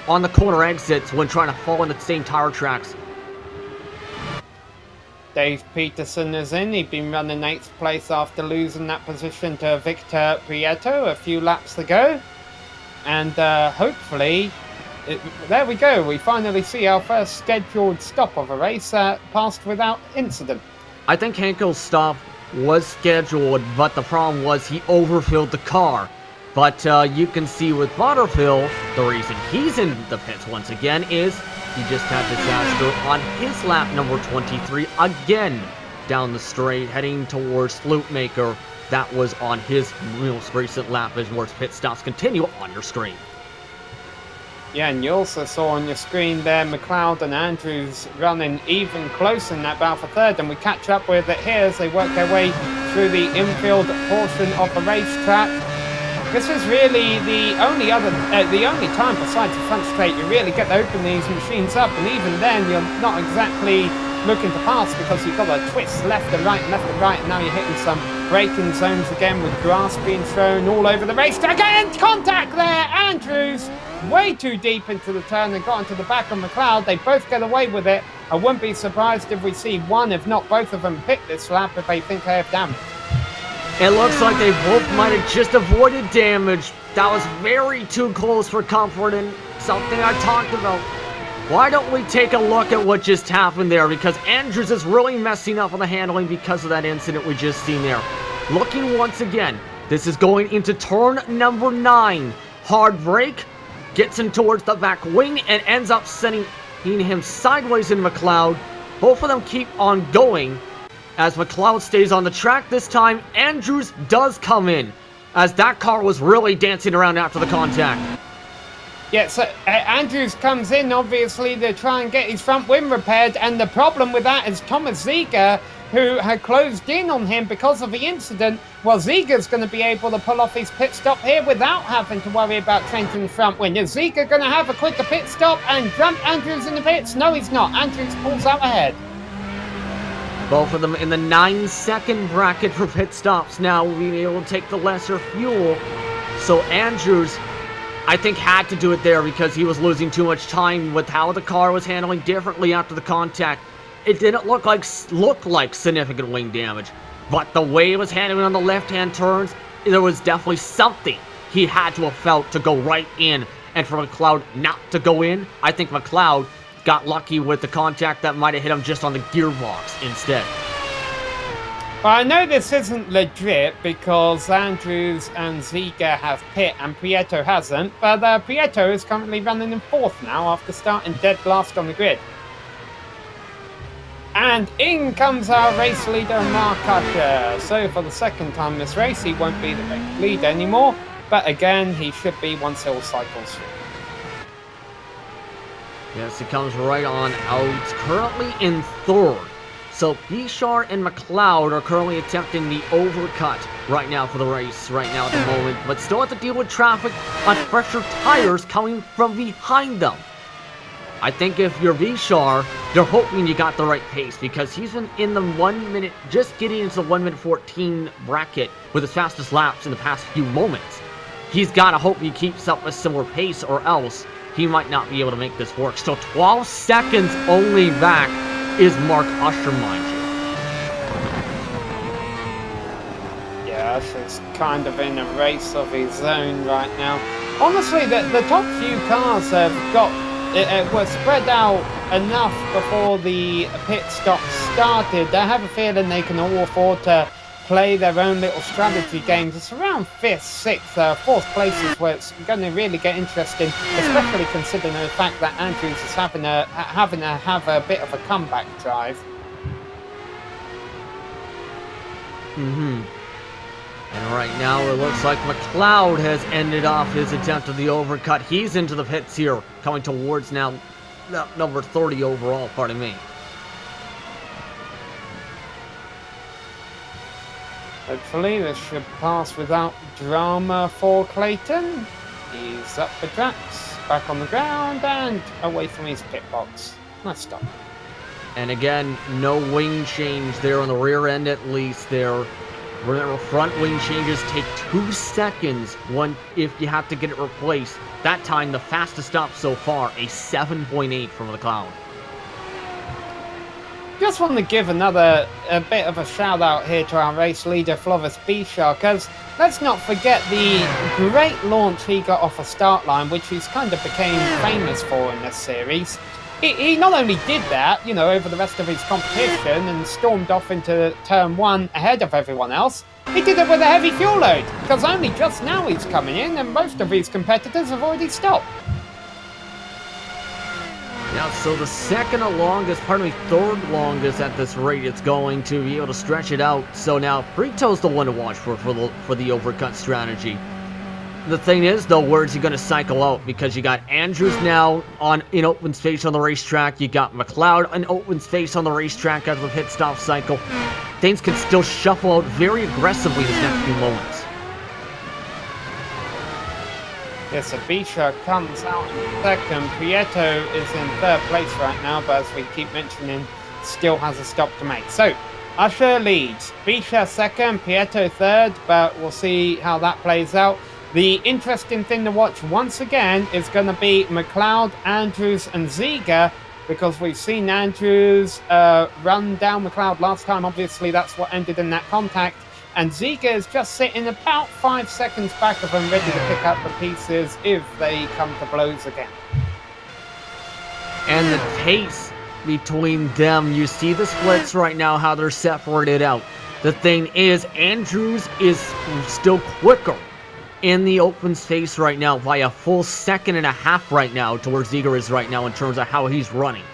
on the corner exits when trying to follow in the same tire tracks. Dave Peterson is in. He'd been running 8th place after losing that position to Victor Prieto a few laps ago. And hopefully, there we go. We finally see our first scheduled stop of a race passed without incident. I think Henkel's stop was scheduled, but the problem was he overfilled the car. But you can see with Butterfield, the reason he's in the pits once again is he just had disaster on his lap number 23 again down the straight, heading towards Flutemaker. That was on his most recent lap as more pit stops continue on your screen. Yeah, and you also saw on your screen there McLeod and Andrews running even closer in that battle for third, and we catch up with it here as they work their way through the infield portion of the racetrack. This is really the only time besides the front straight you really get to open these machines up, and even then you're not exactly looking to pass because you've got to twist left and right, and now you're hitting some braking zones again with grass being thrown all over the racetrack, and contact there! Andrews way too deep into the turn and got into the back of McLeod. They both get away with it. I wouldn't be surprised if we see one, if not both of them, pick this lap if they think they have damage. It looks like they both might have just avoided damage. That was very too close for comfort and something I talked about. Why don't we take a look at what just happened there? Because Andrews is really messing up on the handling because of that incident we just seen there. Looking once again, this is going into turn number 9. Hard brake, gets him towards the back wing and ends up sending him sideways in McLeod. Both of them keep on going. As McLeod stays on the track this time, Andrews does come in, as that car was really dancing around after the contact. Yeah, so Andrews comes in, obviously, to try and get his front wing repaired, and the problem with that is Thomas Ziegler, who had closed in on him because of the incident. Well, Ziegler's going to be able to pull off his pit stop here without having to worry about Trenton's front wing. Is Ziegler going to have a quicker pit stop and jump Andrews in the pits? No, he's not. Andrews pulls out ahead. Both of them in the 9-second bracket for pit stops now, being able to take the lesser fuel. So Andrews, I think, had to do it there because he was losing too much time with how the car was handling differently after the contact. It didn't look like significant wing damage, but the way it was handling on the left-hand turns, there was definitely something he had to have felt to go right in, and for McLeod not to go in, I think McLeod got lucky with the contact that might have hit him just on the gearbox instead. Well, I know this isn't legit because Andrews and Ziegler have pit and Prieto hasn't, but Prieto is currently running in 4th now after starting dead last on the grid. And in comes our race leader, Mark Usher. So for the second time this race, he won't be the race leader anymore, but again, he should be once he all cycles through. Yes, he comes right on out, currently in 3rd. So Bishar and McLeod are currently attempting the overcut right now for the race, right now at the moment, but still have to deal with traffic on fresher tires coming from behind them. I think if you're Bishar, you're hoping you got the right pace because he's been in the 1 minute, just getting into the 1 minute 14 bracket with his fastest laps in the past few moments. He's got to hope he keeps up a similar pace or else he might not be able to make this work. Still 12 seconds only back is Mark Usher, mind you. Yeah, Usher's kind of in a race of his own right now. Honestly, the top few cars have were spread out enough before the pit stop started. I have a feeling they can all afford to play their own little strategy games. It's around 5th, 6th, 4th places where it's going to really get interesting, especially considering the fact that Andrews is having to have a bit of a comeback drive. And right now it looks like McLeod has ended off his attempt at the overcut. He's into the pits here, coming towards now number 30 overall, pardon me. Hopefully this should pass without drama for Clayton. He's up the tracks, back on the ground, and away from his pit box. Nice stop. And again, no wing change there on the rear end at least there. Remember, front wing changes take 2 seconds if you have to get it replaced. That time, the fastest stop so far, a 7.8 from McLeod. Just want to give a bit of a shout out here to our race leader Flovis Bishar, because let's not forget the great launch he got off a start line, which he's kind of became famous for in this series. He not only did that, you know, over the rest of his competition and stormed off into turn 1 ahead of everyone else, he did it with a heavy fuel load, because only just now he's coming in and most of his competitors have already stopped. Yeah, so the third longest at this rate it's going to be able to stretch it out. So now Brito's the one to watch for the overcut strategy. The thing is, though, where's he going to cycle out? Because you got Andrews now in open space on the racetrack. You got McLeod in open space on the racetrack after the pit stop cycle. Things can still shuffle out very aggressively these next few moments. Yes, Abisha comes out in 2nd. Prieto is in 3rd place right now, but as we keep mentioning, still has a stop to make. So, Usher leads. Bisha 2nd, Prieto 3rd, but we'll see how that plays out. The interesting thing to watch once again is going to be McLeod, Andrews and Ziga, because we've seen Andrews run down McLeod last time. Obviously, that's what ended in that contact. And Ziga is just sitting about 5 seconds back of them, ready to pick up the pieces if they come to blows again. And the pace between them, you see the splits right now, how they're separated out. The thing is, Andrews is still quicker in the open space right now by a full 1.5 seconds right now to where Ziga is right now in terms of how he's running.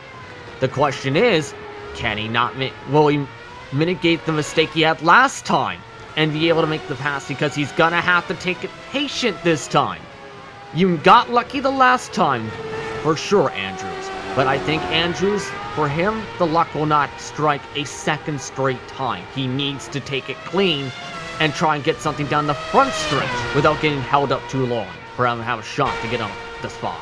The question is, can he not will he mitigate the mistake he had last time and be able to make the pass, because he's gonna have to take it patient this time. You got lucky the last time, for sure, Andrews. But I think Andrews, for him, the luck will not strike a second straight time. He needs to take it clean and try and get something down the front stretch without getting held up too long for him to have a shot to get on the spot.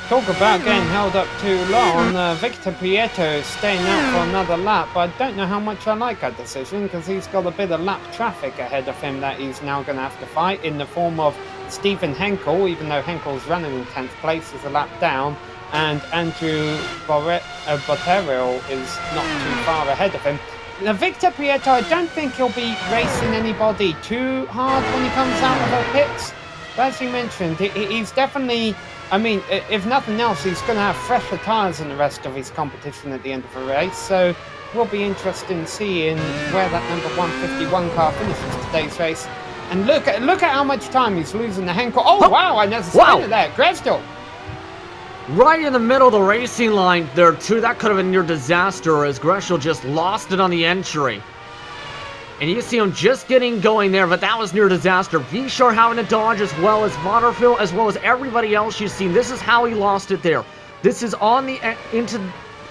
Talk about getting held up too long. Victor Prieto is staying out for another lap, but I don't know how much I like that decision, because he's got a bit of lap traffic ahead of him that he's now going to have to fight in the form of Stephen Henkel, even though Henkel's running in 10th place, is a lap down, and Andrew Botero is not too far ahead of him. Now, Victor Prieto, I don't think he'll be racing anybody too hard when he comes out of the pits. But as you mentioned, he's definitely, I mean, if nothing else, he's going to have fresher tyres than the rest of his competition at the end of the race. So, will be interesting seeing where that number 151 car finishes today's race. And look at how much time he's losing to Henkel. Oh, wow, I never spotted that. Grevsdal. Right in the middle of the racing line there, too. That could have been near disaster as Greshel just lost it on the entry. And you see him just getting going there, but that was near disaster. Bishar having to dodge as well as Vaterfield, as well as everybody else you've seen. This is how he lost it there. This is on the into,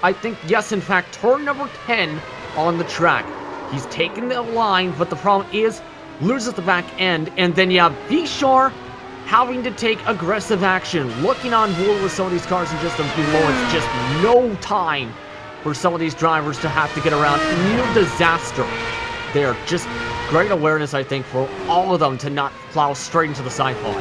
I think, yes, in fact, turn number 10 on the track. He's taking the line, but the problem is, loses the back end, and then you have Bishar having to take aggressive action, looking on board with some of these cars in just a few moments. Just no time for some of these drivers to have to get around. Near disaster. They're just great awareness, I think, for all of them to not plow straight into the side pod.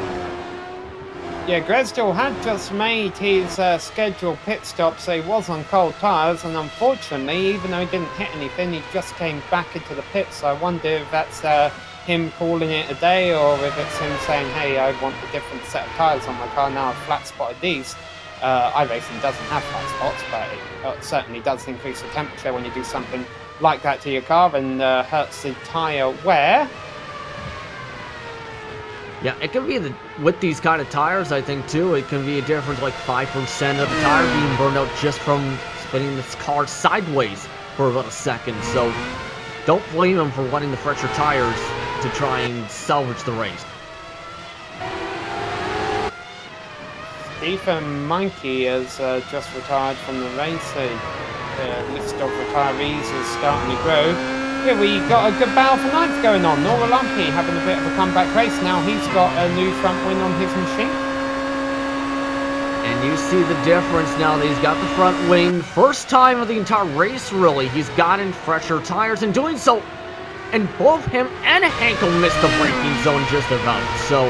Yeah, Grevsdal had just made his scheduled pit stop, so he was on cold tyres, and unfortunately, even though he didn't hit anything, he just came back into the pit. So I wonder if that's him calling it a day, or if it's him saying, hey, I want a different set of tyres on my car now, I've flat spotted these. iRacing doesn't have flat spots, but it certainly does increase the temperature when you do something like that to your car and hurts the tire wear. Yeah, it can be with these kind of tires, I think, too. It can be a difference like 5% of the tire being burned out just from spinning this car sideways for about a second. So don't blame him for wanting the fresher tires to try and salvage the race. Stephen Monkey has just retired from the race. The list of retirees is starting to grow. Here we got a good battle for ninth going on. Nora Lumpy having a bit of a comeback race. Now he's got a new front wing on his machine. And you see the difference now that he's got the front wing. First time of the entire race, really. He's gotten fresher tires in doing so. And both him and Hankel missed the braking zone just about. So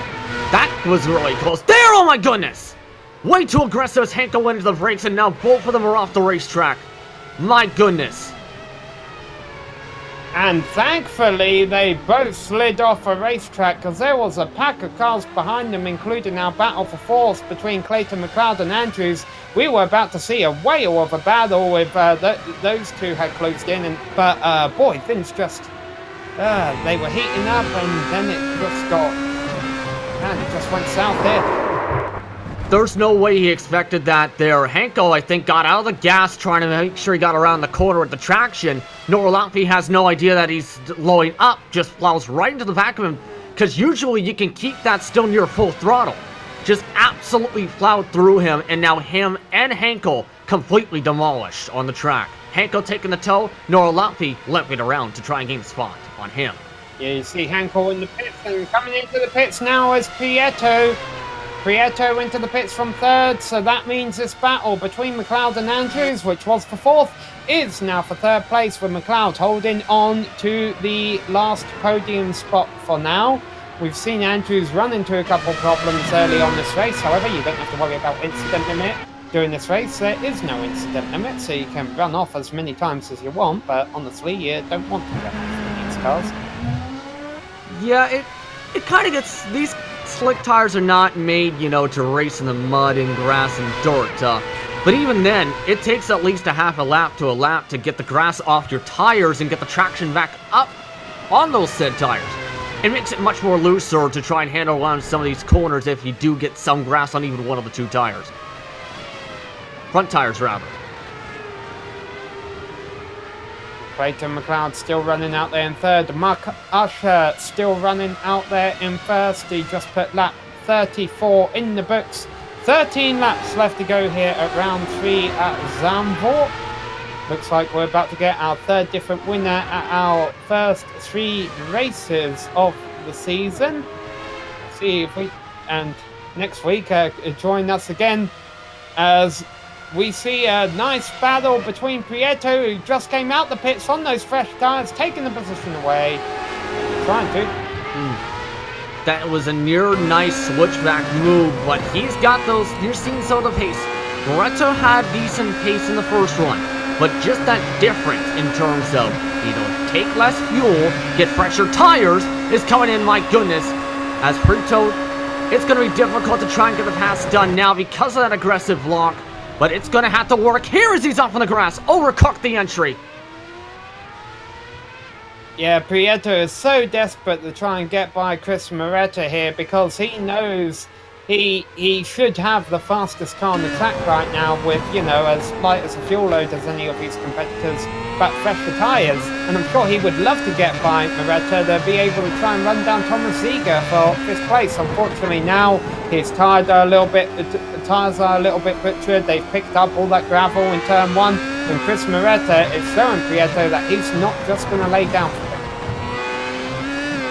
that was really close. There, oh my goodness! Way too aggressive as Hankel went into the brakes, and now both of them are off the racetrack. My goodness. And thankfully, they both slid off a racetrack because there was a pack of cars behind them, including our battle for fourth between Clayton McLeod and Andrews. We were about to see a whale of a battle if those two had closed in. But boy, things just, they were heating up, and then it just got, man, it just went south there. There's no way he expected that there. Hanko, I think, got out of the gas trying to make sure he got around the corner with the traction. Norlapi has no idea that he's loading up, just plows right into the back of him, because usually you can keep that still near full throttle. Just absolutely plowed through him, and now him and Hanko completely demolished on the track. Hanko taking the tow, Norlapi limping around to try and gain a spot on him. Yeah, you see Hanko in the pits, and coming into the pits now is Prieto. Prieto into the pits from third, so that means this battle between McLeod and Andrews, which was for fourth, is now for third place, with McLeod holding on to the last podium spot for now. We've seen Andrews run into a couple problems early on this race. However, you don't have to worry about incident limit during this race. There is no incident limit, so you can run off as many times as you want, but honestly, you don't want to run off in these cars. Yeah, it kind of gets... These slick tires are not made, you know, to race in the mud and grass and dirt. But even then, it takes at least a half a lap to get the grass off your tires and get the traction back up on those said tires. It makes it much more looser to try and handle around some of these corners if you do get some grass on even one of the two tires. Front tires, rather. Clayton McLeod still running out there in third. Mark Usher still running out there in first. He just put lap 34 in the books. 13 laps left to go here at round 3 at Zandvoort. Looks like we're about to get our third different winner at our first 3 races of the season. See if we, and next week join us again as we see a nice battle between Prieto, who just came out the pits on those fresh tires, taking the position away. Trying to. That was a near nice switchback move, but he's got those, you're seeing some of the pace. Moretto had decent pace in the first run, but just that difference in terms of, you know, take less fuel, get fresher tires, is coming in, my goodness. As Prieto, it's going to be difficult to try and get the pass done now because of that aggressive block. But it's going to have to work here as he's off on the grass. Overcooked the entry. Yeah, Prieto is so desperate to try and get by Chris Moretta here because he knows he should have the fastest car on the track right now with, you know, as light as a fuel load as any of his competitors, but fresher tyres. And I'm sure he would love to get by Moretta to be able to try and run down Thomas Ziegler for 5th place. Unfortunately now his tyres are a little bit butchered. They've picked up all that gravel in turn 1, and Chris Moretta is showing Prieto that he's not just going to lay down for him.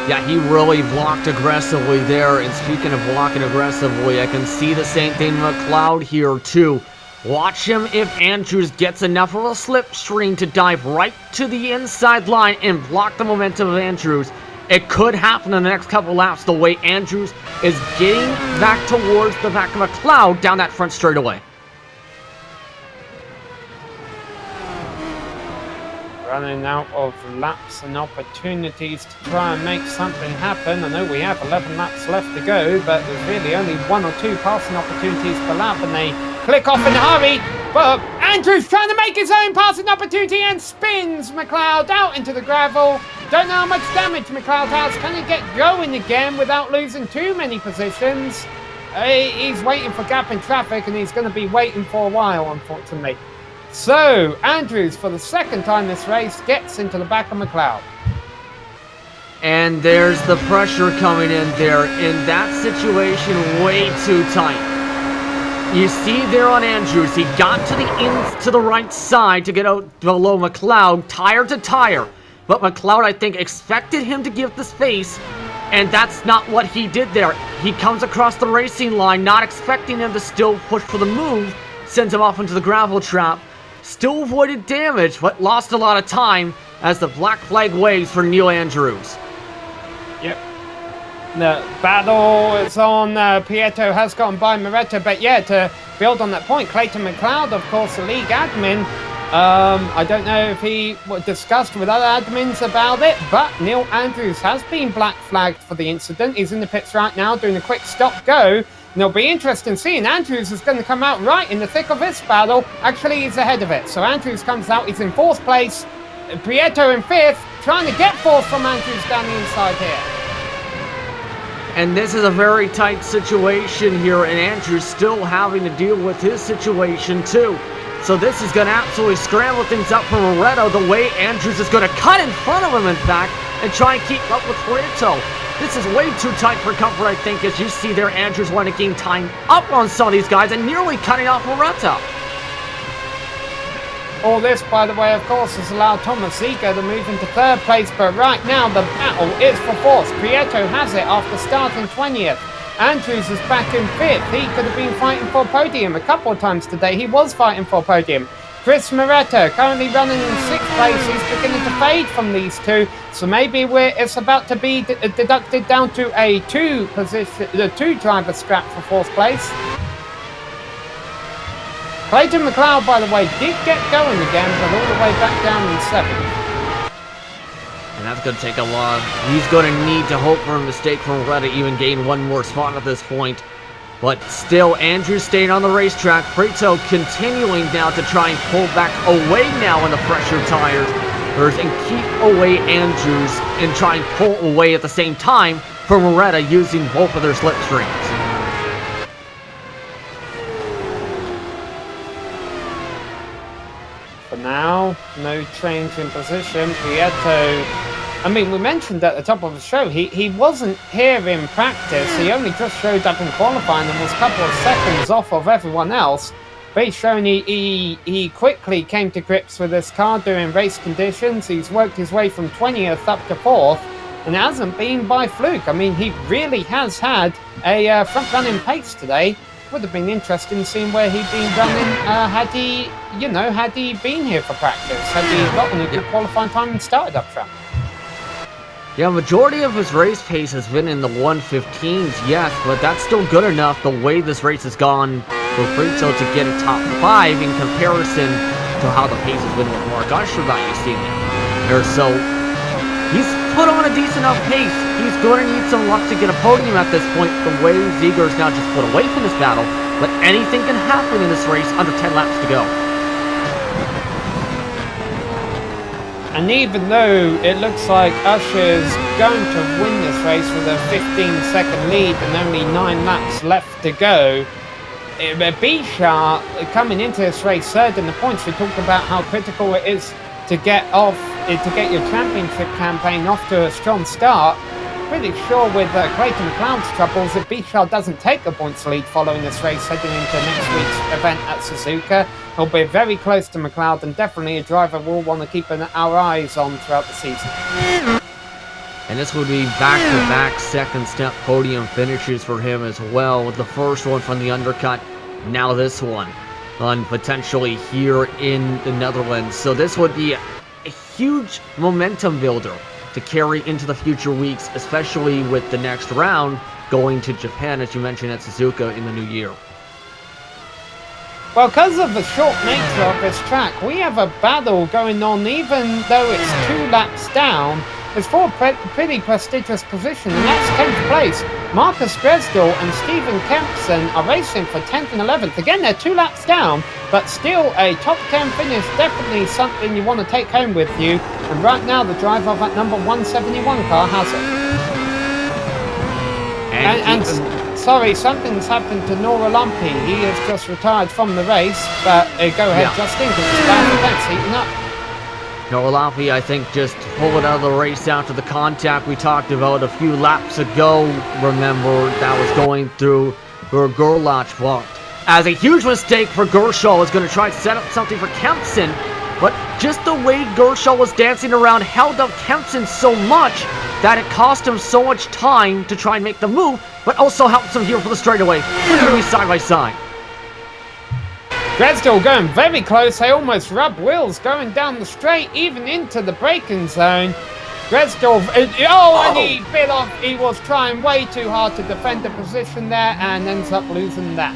Yeah, he really blocked aggressively there, and speaking of blocking aggressively, I can see the same thing with McLeod here too. Watch him if Andrews gets enough of a slipstream to dive right to the inside line and block the momentum of Andrews. It could happen in the next couple laps the way Andrews is getting back towards the back of McLeod down that front straightaway. Running out of laps and opportunities to try and make something happen. I know we have 11 laps left to go, but there's really only 1 or 2 passing opportunities per lap, and they click off in a hurry. But Andrews trying to make his own passing opportunity and spins McLeod out into the gravel. Don't know how much damage McLeod has. Can he get going again without losing too many positions? He's waiting for gap in traffic, and he's going to be waiting for a while, unfortunately. So, Andrews, for the second time this race, gets into the back of McLeod. And there's the pressure coming in there. In that situation, way too tight. You see there on Andrews, he got to the right side to get out below McLeod, tire to tire. But McLeod, I think, expected him to give the space, and that's not what he did there. He comes across the racing line, not expecting him to still push for the move, sends him off into the gravel trap. Still avoided damage, but lost a lot of time as the black flag waves for Neil Andrews. Yep. The battle is on. Pietro has gotten by Moretto, but yeah, to build on that point, Clayton McLeod, of course, the league admin. I don't know if he discussed with other admins about it, but Neil Andrews has been black flagged for the incident. He's in the pits right now doing a quick stop-go. And it'll be interesting seeing. Andrews is going to come out right in the thick of this battle. Actually, he's ahead of it. So Andrews comes out. He's in 4th place. Prieto in 5th, trying to get 4th from Andrews down the inside here. And this is a very tight situation here, and Andrews still having to deal with his situation too. So this is going to absolutely scramble things up for Moretto, the way Andrews is going to cut in front of him, in fact, and try and keep up with Prieto. This is way too tight for comfort, I think, as you see there, Andrews wanting to gain time up on some of these guys and nearly cutting off Moretto. All this, by the way, of course, has allowed Thomas Ziegler to move into 3rd place, but right now the battle is for 4th. Prieto has it after starting 20th. Andrews is back in 5th. He could have been fighting for a podium a couple of times today. He was fighting for a podium. Chris Moretto currently running in 6th place. He's beginning to fade from these two, so maybe it's about to be deducted down to a 2-driver scrap for 4th place. Clayton McLeod, by the way, did get going again, but all the way back down in 7th. And that's going to take a lot. He's going to need to hope for a mistake from Moretto to even gain one more spot at this point. But still, Andrews staying on the racetrack. Prieto continuing now to try and pull back away now in the pressure tires. And keep away Andrews and try and pull away at the same time for Moretto using both of their slipstreams. For now, no change in position. Prieto, I mean, we mentioned at the top of the show, he wasn't here in practice. He only just showed up in qualifying and was a couple of seconds off of everyone else. But he's shown he quickly came to grips with this car during race conditions. He's worked his way from 20th up to 4th, and it hasn't been by fluke. I mean, he really has had a front-running pace today. Would have been interesting seeing where he'd been running had he been here for practice, had he gotten a good qualifying time and started up front. Yeah, majority of his race pace has been in the 1:15s, yes, but that's still good enough the way this race has gone for Prieto to get a top 5 in comparison to how the pace has been with Mark Usher that you've seen there. So he's put on a decent enough pace. He's going to need some luck to get a podium at this point, the way Ziegler's now just put away from this battle. But anything can happen in this race under 10 laps to go. And even though it looks like Usher's going to win this race with a 15-second lead and only 9 laps left to go, Bishar coming into this race 3rd in the points. We talked about how critical it is to get your championship campaign off to a strong start. Pretty sure with Clayton McLeod's troubles, if Bishar doesn't take a points lead following this race heading into next week's event at Suzuka, he'll be very close to McLeod and definitely a driver we'll want to keep our eyes on throughout the season. And this would be back-to-back second step podium finishes for him as well, with the first one from the undercut, now this one, on potentially here in the Netherlands. So this would be a huge momentum builder to carry into the future weeks, especially with the next round going to Japan, as you mentioned, at Suzuka in the new year. Well, because of the short nature of this track, we have a battle going on, even though it's 2 laps down. is for a pretty prestigious position, and that's 10th place. Marcus Dresdel and Stephen Kempson are racing for 10th and 11th. Again, they're 2 laps down, but still a top 10 finish, definitely something you want to take home with you. And right now, the driver of that number 171 car has it. And sorry, something's happened to Nora Lumpy. He has just retired from the race, but go ahead, Justin, because it's bad events heating up. Nora Lumpy, I think, just pulled out of the race after the contact we talked about a few laps ago. Remember, that was going through her Gerlach part. As a huge mistake for Gershall was going to try and set up something for Kempson, but just the way Gershall was dancing around held up Kempson so much that it cost him so much time to try and make the move, but also helps him here for the straightaway. We're going to be side by side. Dresdel going very close. They almost rub wheels going down the straight, even into the braking zone. Dresdel, and he bit off. He was trying way too hard to defend the position there and ends up losing that.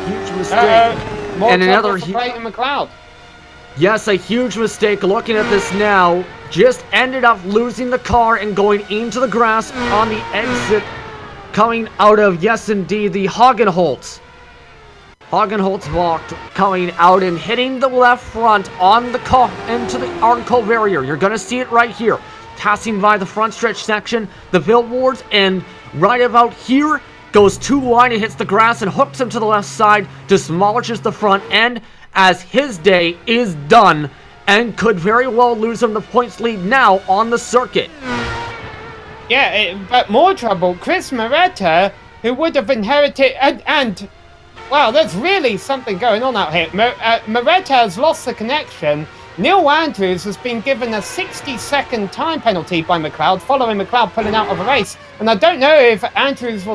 Huge mistake. And another Clayton McLeod. Yes, a huge mistake. Looking at this now, just ended up losing the car and going into the grass on the exit, coming out of, yes indeed, the Hagenholtz. Hagenholtz walked, coming out and hitting the left front on the car into the article barrier. You're going to see it right here, passing by the front stretch section, the billboards, and right about here, goes too wide and hits the grass and hooks him to the left side, demolishes the front end, as his day is done and could very well lose him the points lead now on the circuit. Yeah, but more trouble, Chris Moretta, who would have inherited, and wow, there's really something going on out here. Moretta has lost the connection. Neil Andrews has been given a 60-second time penalty by McLeod, following McLeod pulling out of a race. And I don't know if Andrews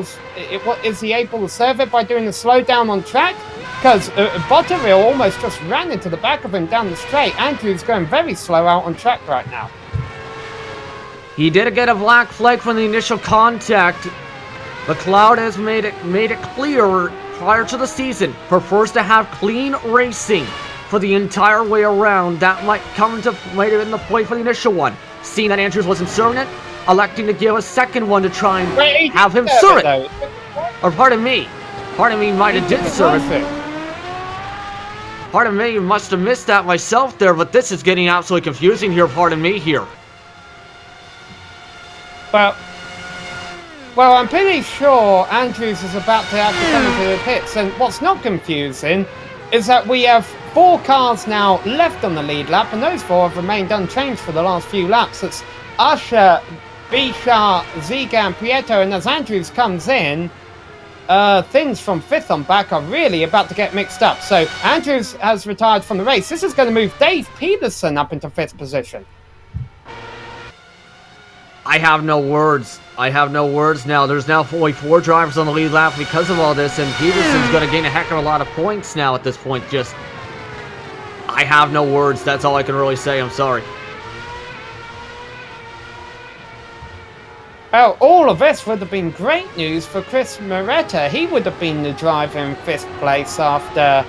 is he able to serve it by doing a slowdown on track? Because Botterill almost just ran into the back of him down the straight. Andrews going very slow out on track right now. He did get a black flag from the initial contact. McLeod has made it clear prior to the season, prefers to have clean racing for the entire way around. That might have been the point for the initial one. Seeing that Andrews wasn't serving it, electing to give a second one to try and have him serve it. Or pardon me, might have did serve it. Pardon me, must have missed that myself there, but this is getting absolutely confusing here, pardon me here. Well, I'm pretty sure Andrews is about to have to come into the pits, and what's not confusing is that we have 4 cars now left on the lead lap, and those 4 have remained unchanged for the last few laps. It's Usher, Bishar, Ziga, and Prieto, and as Andrews comes in, things from 5th on back are really about to get mixed up. So Andrews has retired from the race. This is going to move Dave Peterson up into 5th position. I have no words. Now. There's now only 4 drivers on the lead lap because of all this, and Peterson's going to gain a heck of a lot of points now at this point. I have no words. That's all I can really say. I'm sorry. Well, all of this would have been great news for Chris Moretta. He would have been the driver in 5th place after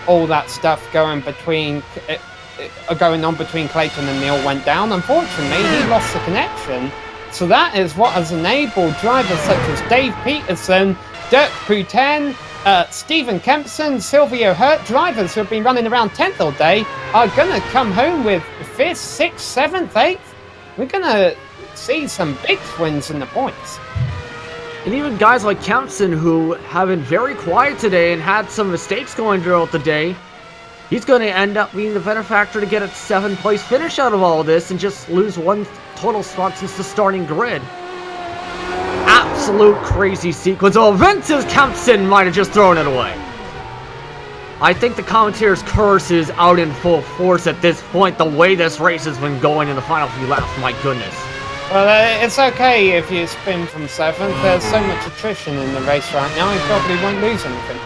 all that stuff going on between Clayton and Neil went down. Unfortunately, he lost the connection. So that is what has enabled drivers such as Dave Peterson, Dirk Puten, Stephen Kempson, Silvio Hurt, drivers who have been running around 10th all day, are going to come home with 5th, 6th, 7th, 8th. We're going to see some big wins in the points. And even guys like Kempson, who have been very quiet today and had some mistakes going throughout the day, he's going to end up being the benefactor to get a 7th place finish out of all of this and just lose 1 total spot since the starting grid. Absolute crazy sequence of events as Kempson might have just thrown it away. I think the commentator's curse is out in full force at this point, the way this race has been going in the final few laps, my goodness. Well, it's okay if you spin from 7th. There's so much attrition in the race right now, he probably won't lose anything.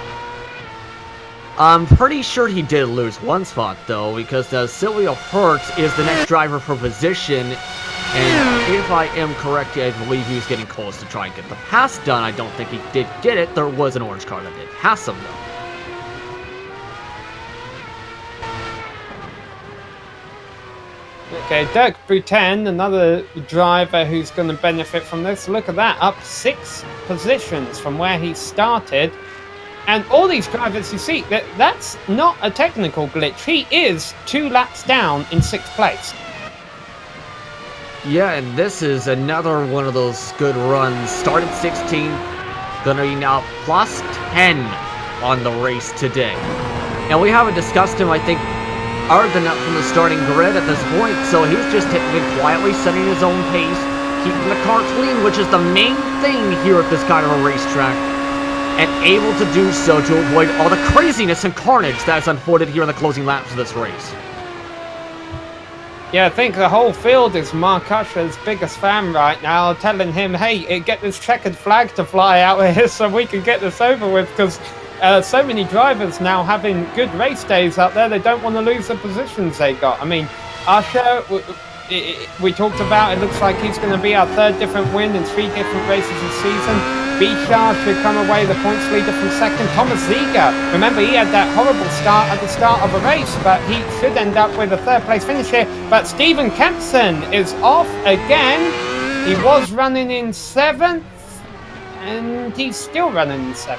I'm pretty sure he did lose 1 spot, though, because Silvio Hertz is the next driver for position, and if I am correct, I believe he was getting close to try and get the pass done. I don't think he did get it. There was an orange car that did pass him, though. Okay, Dirk Boutin, another driver who's going to benefit from this. Look at that, up 6 positions from where he started. And all these drivers, you see, that's not a technical glitch. He is 2 laps down in 6th place. Yeah, and this is another one of those good runs. Started 16, gonna be now plus 10 on the race today. And we haven't discussed him, I think, other than up from the starting grid at this point, so he's just been quietly setting his own pace, keeping the car clean, which is the main thing here at this kind of a racetrack, and able to do so to avoid all the craziness and carnage that has unfolded here in the closing laps of this race. Yeah, I think the whole field is Mark Usher's biggest fan right now, telling him, hey, get this checkered flag to fly out of here so we can get this over with, because so many drivers now having good race days out there, they don't want to lose the positions they got. I mean, Usher, we talked about, it looks like he's going to be our 3rd different win in 3 different races this season. Bichard should come away the points leader from 2nd. Thomas Ziegler, remember he had that horrible start at the start of a race, but he should end up with a 3rd place finish here. But Steven Kempson is off again. He was running in 7th, and he's still running in 7th.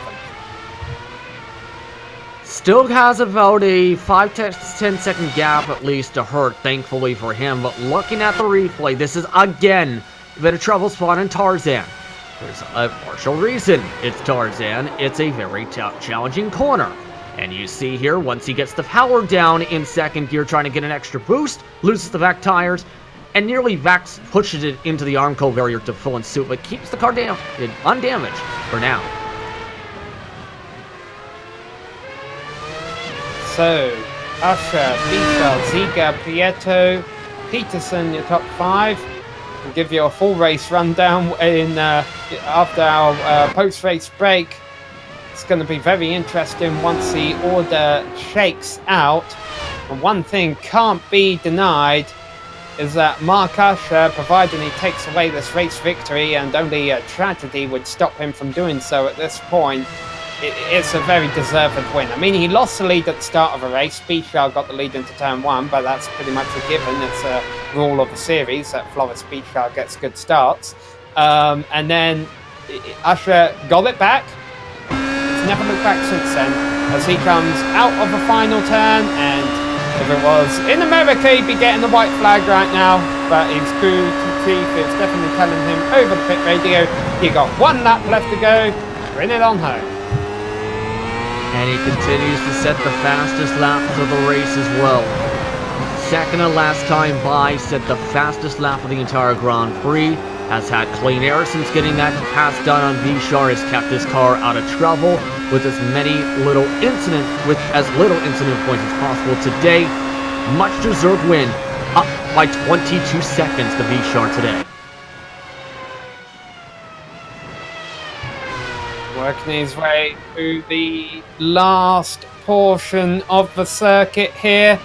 Still has about a 5 to 10 second gap at least to hurt, thankfully for him. But looking at the replay, this is again a bit of trouble spot in Tarzan. There's a partial reason it's Tarzan. It's a very challenging corner. And you see here, once he gets the power down in 2nd gear, trying to get an extra boost, loses the back tires, and nearly pushes it into the Armco barrier to full and suit, but keeps the car undamaged for now. So, Usher, Bichard, Ziegler, Prieto, Peterson, your top 5. We'll give you a full race rundown after our post-race break. It's going to be very interesting once the order shakes out. And one thing can't be denied is that Mark Usher, providing he takes away this race victory, and only a tragedy would stop him from doing so at this point, it's a very deserved win. I mean, he lost the lead at the start of a race. Bichard got the lead into turn 1, but that's pretty much a given. It's a rule of the series that Floris Bichard gets good starts. And then Usher got it back. He's never looked back since then, as he comes out of the final turn. And if it was in America, he'd be getting the white flag right now, but his crew chief is definitely telling him over the pit radio, he got 1 lap left to go, bring it on home. And he continues to set the fastest laps of the race as well. 2nd and last time by, set the fastest lap of the entire Grand Prix. Has had clean air since getting that pass done on Bichard. Has kept his car out of trouble with as little incident points as possible today. Much deserved win, up by 22 seconds to Bichard today. Working his way through the last portion of the circuit here.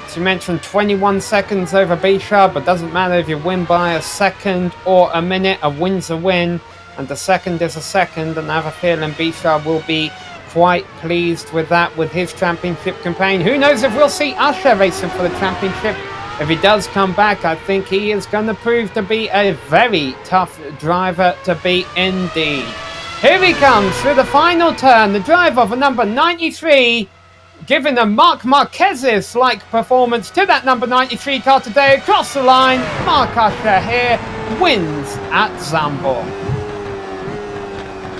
As you mentioned, 21 seconds over Bichard, but doesn't matter if you win by a second or a minute. A win's a win, and a second is a second, and I have a feeling Bichard will be quite pleased with that, with his championship campaign. Who knows if we'll see Usher racing for the championship. If he does come back, I think he is going to prove to be a very tough driver to beat indeed. Here he comes through the final turn, the driver of number 93, giving a Marc Marquez-like performance to that number 93 car today. Across the line, Mark Usher here wins at Zandvoort.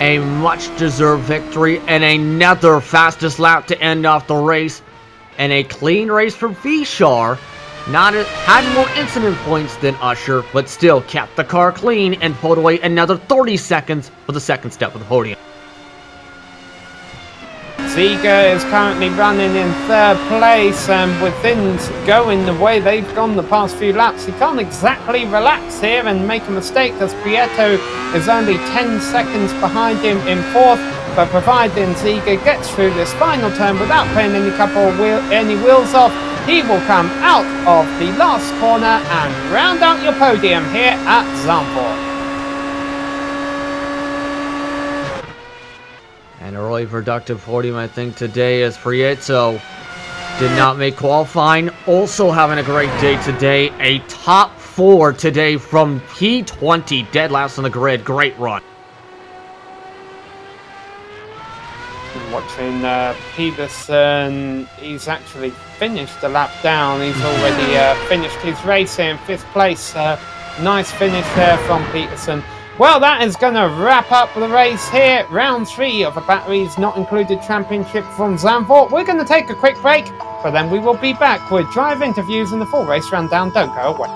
A much-deserved victory and another fastest lap to end off the race. And a clean race for Bichard. Had more incident points than Usher, but still kept the car clean and pulled away another 30 seconds for the second step of the podium. Ziegler is currently running in 3rd place, and with things going the way they've gone the past few laps, he can't exactly relax here and make a mistake, as Prieto is only 10 seconds behind him in 4th. But providing Ziegler gets through this final turn without putting any wheels off, he will come out of the last corner and round out your podium here at Zandvoort. And a really productive podium, I think, today, as Prieto Did not make qualifying. Also having a great day today. A top 4 today from P20. Dead last on the grid. Great run. Watching Peterson, he's actually finished the lap down. He's already finished his race here in 5th place. Nice finish there from Peterson. Well, that is going to wrap up the race here. Round 3 of the Batteries Not Included Championship from Zandvoort. We're going to take a quick break, but then we will be back with drive interviews and the full race rundown. Don't go away.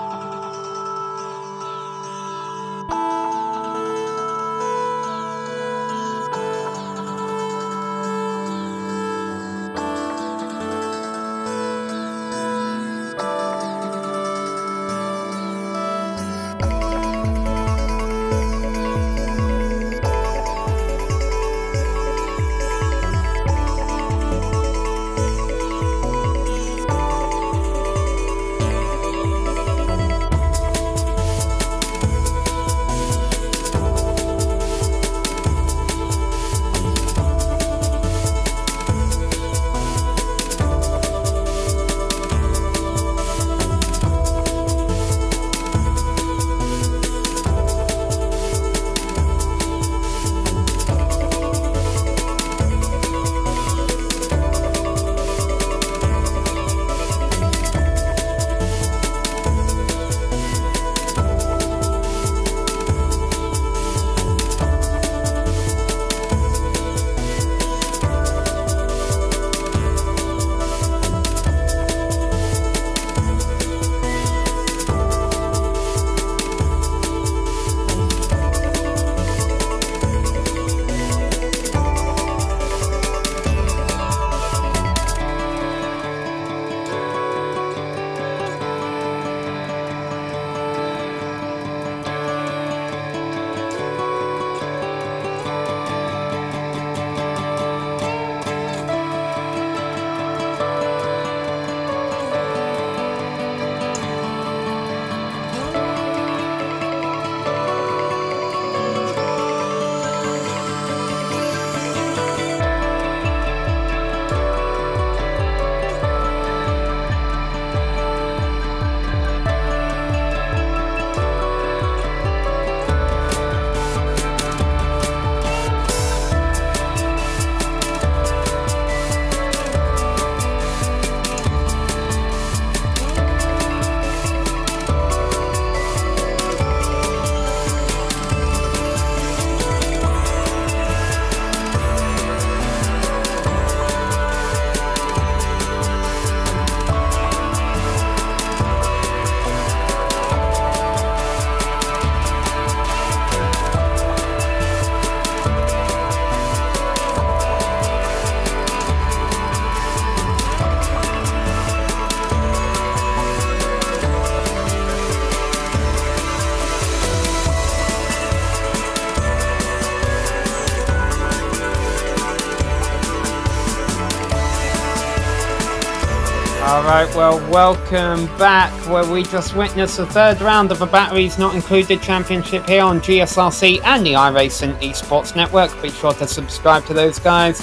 Alright, well, welcome back, where we just witnessed the 3rd round of the Batteries Not Included Championship here on GSRC and the iRacing Esports Network. Be sure to subscribe to those guys.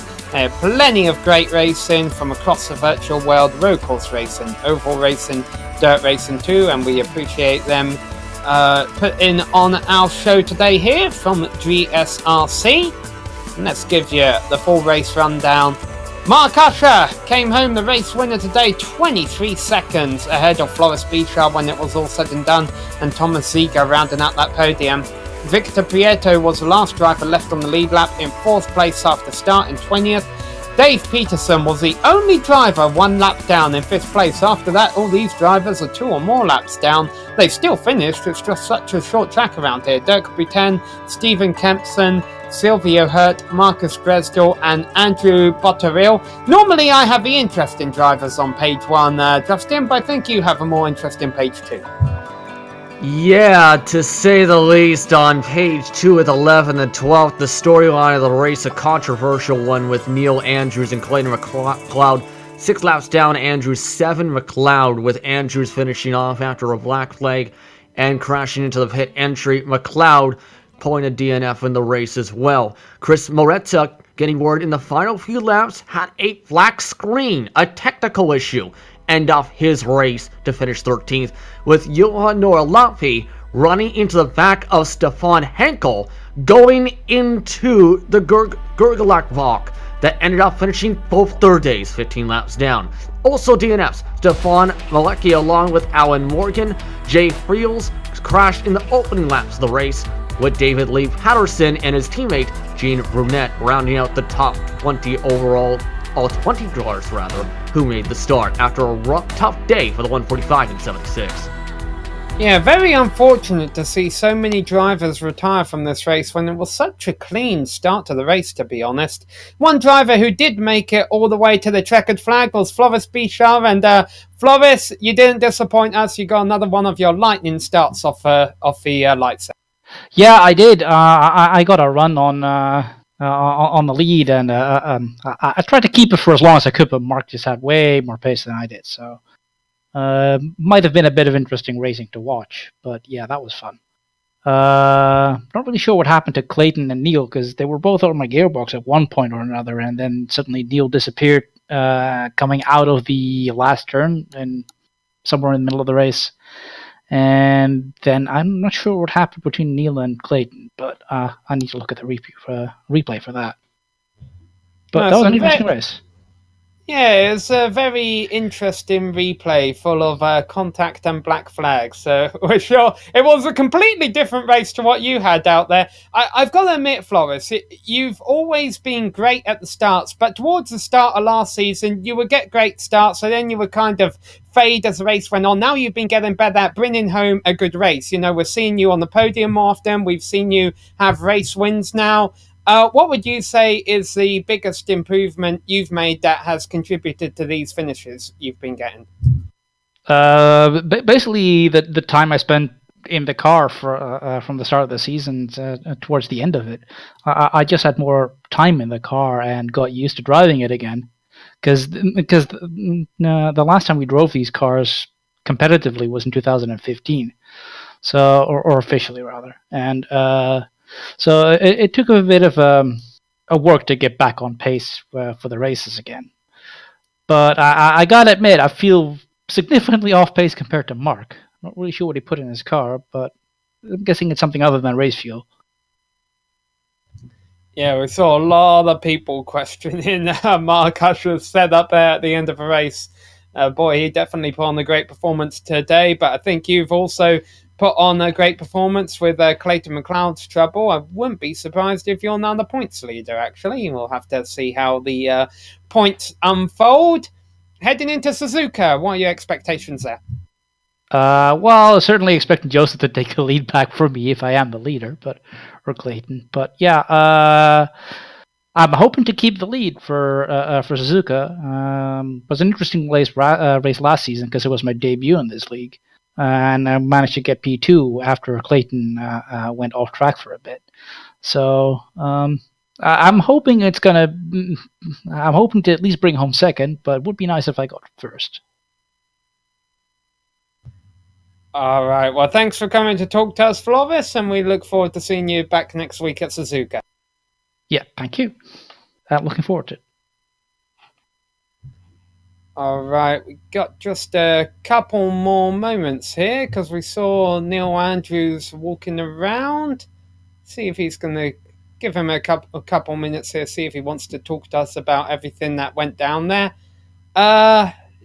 Plenty of great racing from across the virtual world, road course racing, oval racing, dirt racing too, and we appreciate them putting on our show today here from GSRC. And let's give you the full race rundown. Mark Usher came home the race winner today, 23 seconds ahead of Floris Bichard when it was all said and done, and Thomas Ziegler rounding out that podium. Victor Prieto was the last driver left on the lead lap in 4th place after start in 20th. Dave Peterson was the only driver 1 lap down in 5th place. After that, all these drivers are 2 or more laps down. They still finished, it's just such a short track around here. Dirk Britten, Stephen Kempson, Silvio Hurt, Marcus Dresdel and Andrew Botterill. Normally I have the interesting drivers on page 1, Justin, but I think you have a more interesting page 2. Yeah, to say the least. On page 2 with 11 and 12th, the storyline of the race, a controversial one with Neil Andrews and Clayton McLeod. 6 laps down, Andrews, 7 McLeod, with Andrews finishing off after a black flag and crashing into the pit entry. McLeod pulling a DNF in the race as well. Chris Moretta getting word in the final few laps, had a black screen, a technical issue, end off his race to finish 13th, with Johan Norlafi running into the back of Stefan Henkel, going into the Gurgelak that ended up finishing both third days, 15 laps down. Also DNFs, Stefan Malecki along with Alan Morgan, Jay Friels crashed in the opening laps of the race, with David Lee Patterson and his teammate Gene Brunette rounding out the top 20 overall, all 20 drivers rather, who made the start after a rough, tough day for the 145 and 76. Yeah, very unfortunate to see so many drivers retire from this race when it was such a clean start to the race, to be honest. One driver who did make it all the way to the checkered flag was Floris Bichard, and Floris, you didn't disappoint us. You got another one of your lightning starts off the lights. Yeah, I did. I got a run on the lead, and I tried to keep it for as long as I could, but Mark just had way more pace than I did, so might have been a bit of interesting racing to watch. But yeah, that was fun. Not really sure what happened to Clayton and Neil, because they were both on my gearbox at one point or another, and then suddenly Neil disappeared coming out of the last turn and somewhere in the middle of the race. And then I'm not sure what happened between Neil and Clayton, but I need to look at the replay for that. But that was an interesting race. Yeah, it's a very interesting replay full of contact and black flags. So we're sure it was a completely different race to what you had out there. I've got to admit, Floris, you've always been great at the starts, but towards the start of last season, you would get great starts, so then you would kind of fade as the race went on. Now you've been getting better at bringing home a good race. You know, we're seeing you on the podium more often. We've seen you have race wins now. What would you say is the biggest improvement you've made that has contributed to these finishes you've been getting? Basically, the time I spent in the car from the start of the season towards the end of it. I just had more time in the car and got used to driving it again. Because the last time we drove these cars competitively was in 2015, so or officially rather, and so it took a bit of a work to get back on pace for the races again. But I gotta admit, I feel significantly off pace compared to Mark. Not really sure what he put in his car, but I'm guessing it's something other than race fuel. Yeah, we saw a lot of people questioning Mark Usher's setup there at the end of the race. Boy, he definitely put on a great performance today, but I think you've also put on a great performance with Clayton McLeod's trouble. I wouldn't be surprised if you're now the points leader, actually. We'll have to see how the points unfold. Heading into Suzuka, what are your expectations there? Well, certainly expecting Joseph to take the lead back from me if I am the leader, or Clayton. But yeah, I'm hoping to keep the lead for Suzuka. It was an interesting race last season because it was my debut in this league, and I managed to get P2 after Clayton went off track for a bit. So I'm hoping I'm hoping to at least bring home second, but it would be nice if I got first. All right. Well, thanks for coming to talk to us, Floris, and we look forward to seeing you back next week at Suzuka. Yeah, thank you. Looking forward to it. All right. We got just a couple more moments here because we saw Neil Andrews walking around. See if he's going to give him a couple minutes here, see if he wants to talk to us about everything that went down there.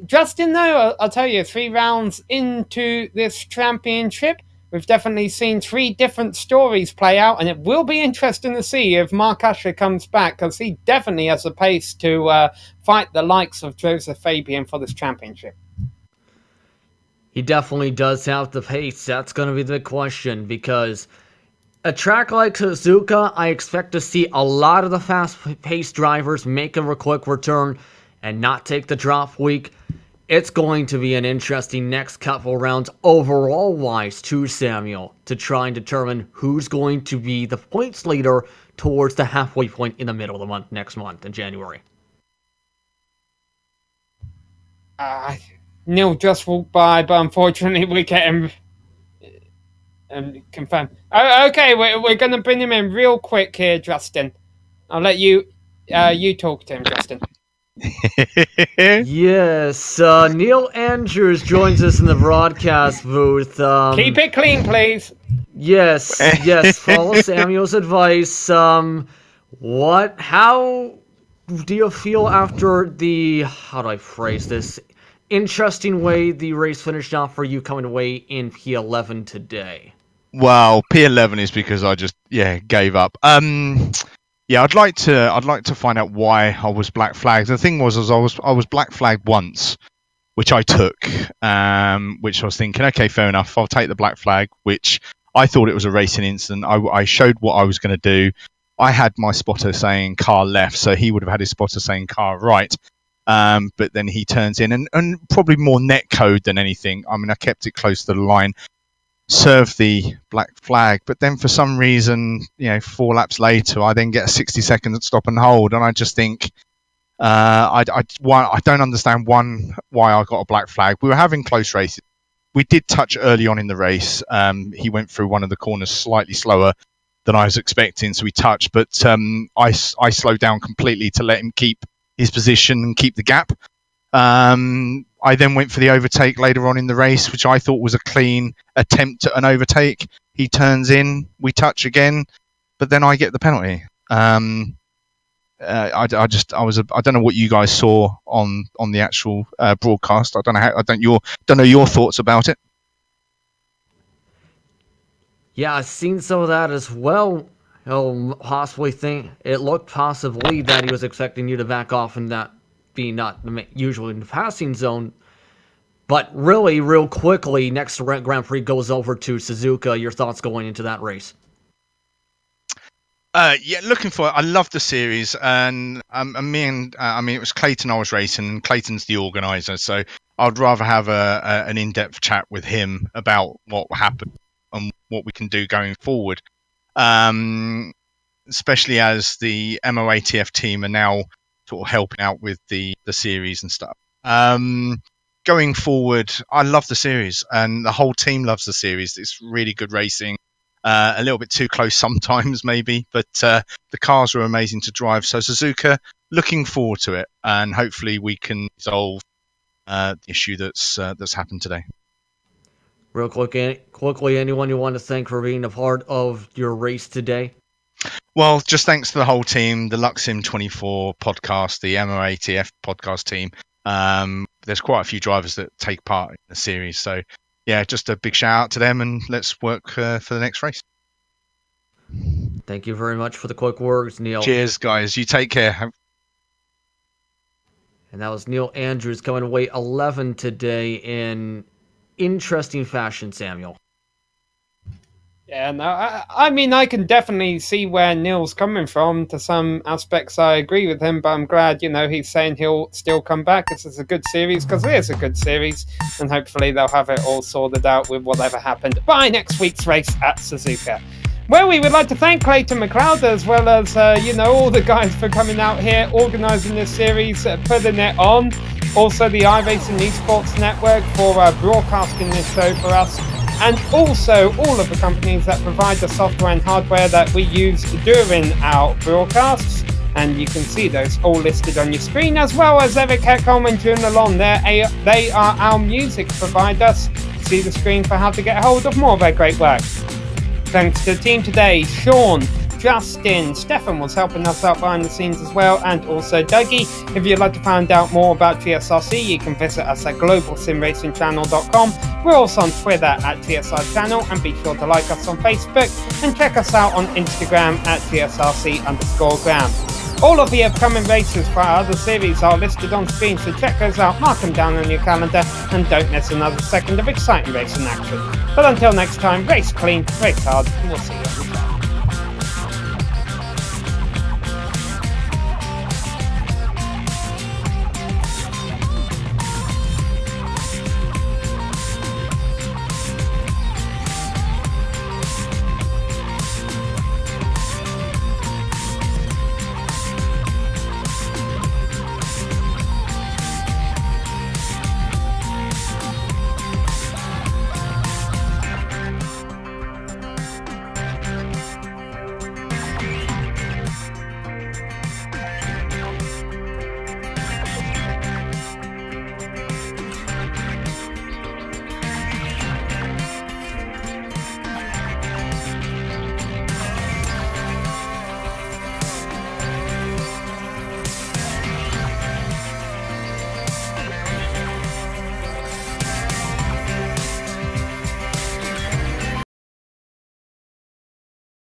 Justin, though, I'll tell you, 3 rounds into this championship, we've definitely seen 3 different stories play out, and it will be interesting to see if Mark Usher comes back, because he definitely has the pace to fight the likes of Joseph Fabian for this championship. He definitely does have the pace. That's going to be the question, because a track like Suzuka, I expect to see a lot of the fast-paced drivers make a quick return and not take the drop week. It's going to be an interesting next couple rounds overall-wise too, Samuel, to try and determine who's going to be the points leader towards the halfway point in the middle of the month, next month in January. Neil just walked by, but unfortunately we get him confirmed. Okay, we're going to bring him in real quick here, Justin. I'll let you you talk to him, Justin. Yes, Neil Andrews joins us in the broadcast booth. Keep it clean, please. Yes, follow Samuel's advice. How do you feel after the, how do I phrase this, interesting way the race finished off for you coming away in P11 today? Well, P11 is because I just gave up. Yeah, I'd like to find out why I was black flagged. The thing was I was black flagged once, which I took, which I was thinking, okay, fair enough, I'll take the black flag, which I thought it was a racing incident. I showed what I was going to do. I had my spotter saying car left, so he would have had his spotter saying car right. But then he turns in and probably more net code than anything. I mean, I kept it close to the line, served the black flag, but then for some reason, 4 laps later, I then get a 60-second stop and hold, and I just think, I don't understand why I got a black flag. We were having close races. We did touch early on in the race. He went through one of the corners slightly slower than I was expecting, so we touched, but I slowed down completely to let him keep his position and keep the gap. I then went for the overtake later on in the race, which I thought was a clean attempt at an overtake. He turns in, we touch again, but then I get the penalty. I don't know what you guys saw on the actual broadcast. I don't know your thoughts about it. Yeah, I've seen some of that as well. Possibly think it looked possibly that he was expecting you to back off and that be not usually in the passing zone. But really, real quickly, next Grand Prix goes over to Suzuka. Your thoughts going into that race? Looking for it. I love the series, and it was Clayton I was racing, and Clayton's the organizer, so I'd rather have an in-depth chat with him about what happened and what we can do going forward. Especially as the MOATF team are now sort of helping out with the series and stuff. Going forward, I love the series, and the whole team loves the series. It's really good racing. A little bit too close sometimes, maybe, but the cars are amazing to drive. So Suzuka, looking forward to it, and hopefully we can resolve the issue that's happened today. Real quickly, anyone you want to thank for being a part of your race today? Well, just thanks to the whole team, the LuxSim24 podcast, the MOATF podcast team. There's quite a few drivers that take part in the series. So, yeah, just a big shout out to them, and let's work for the next race. Thank you very much for the quick words, Neil. Cheers, guys. You take care. And that was Neil Andrews coming away 11 today in interesting fashion, Samuel. Yeah, no, I mean, I can definitely see where Neil's coming from. To some aspects, I agree with him, but I'm glad, he's saying he'll still come back. This is a good series, because it is a good series, and hopefully they'll have it all sorted out with whatever happened by next week's race at Suzuka. Well, we would like to thank Clayton McLeod, as well as, all the guys for coming out here, organising this series, putting it on. Also, the iRacing Esports Network for broadcasting this show for us. And also all of the companies that provide the software and hardware that we use during our broadcasts. And you can see those all listed on your screen, as well as Eric Heckholm and June Lalonde there. They are our music providers. See the screen for how to get hold of more of their great work. Thanks to the team today, Sean, Justin, Stefan was helping us out behind the scenes as well, and also Dougie. If you'd like to find out more about GSRC, you can visit us at globalsimracingchannel.com. We're also on Twitter at GSR Channel, and be sure to like us on Facebook and check us out on Instagram at GSRC_gram. All of the upcoming races for our other series are listed on screen, so check those out, mark them down on your calendar, and don't miss another second of exciting racing action. But until next time, race clean, race hard, and we'll see you.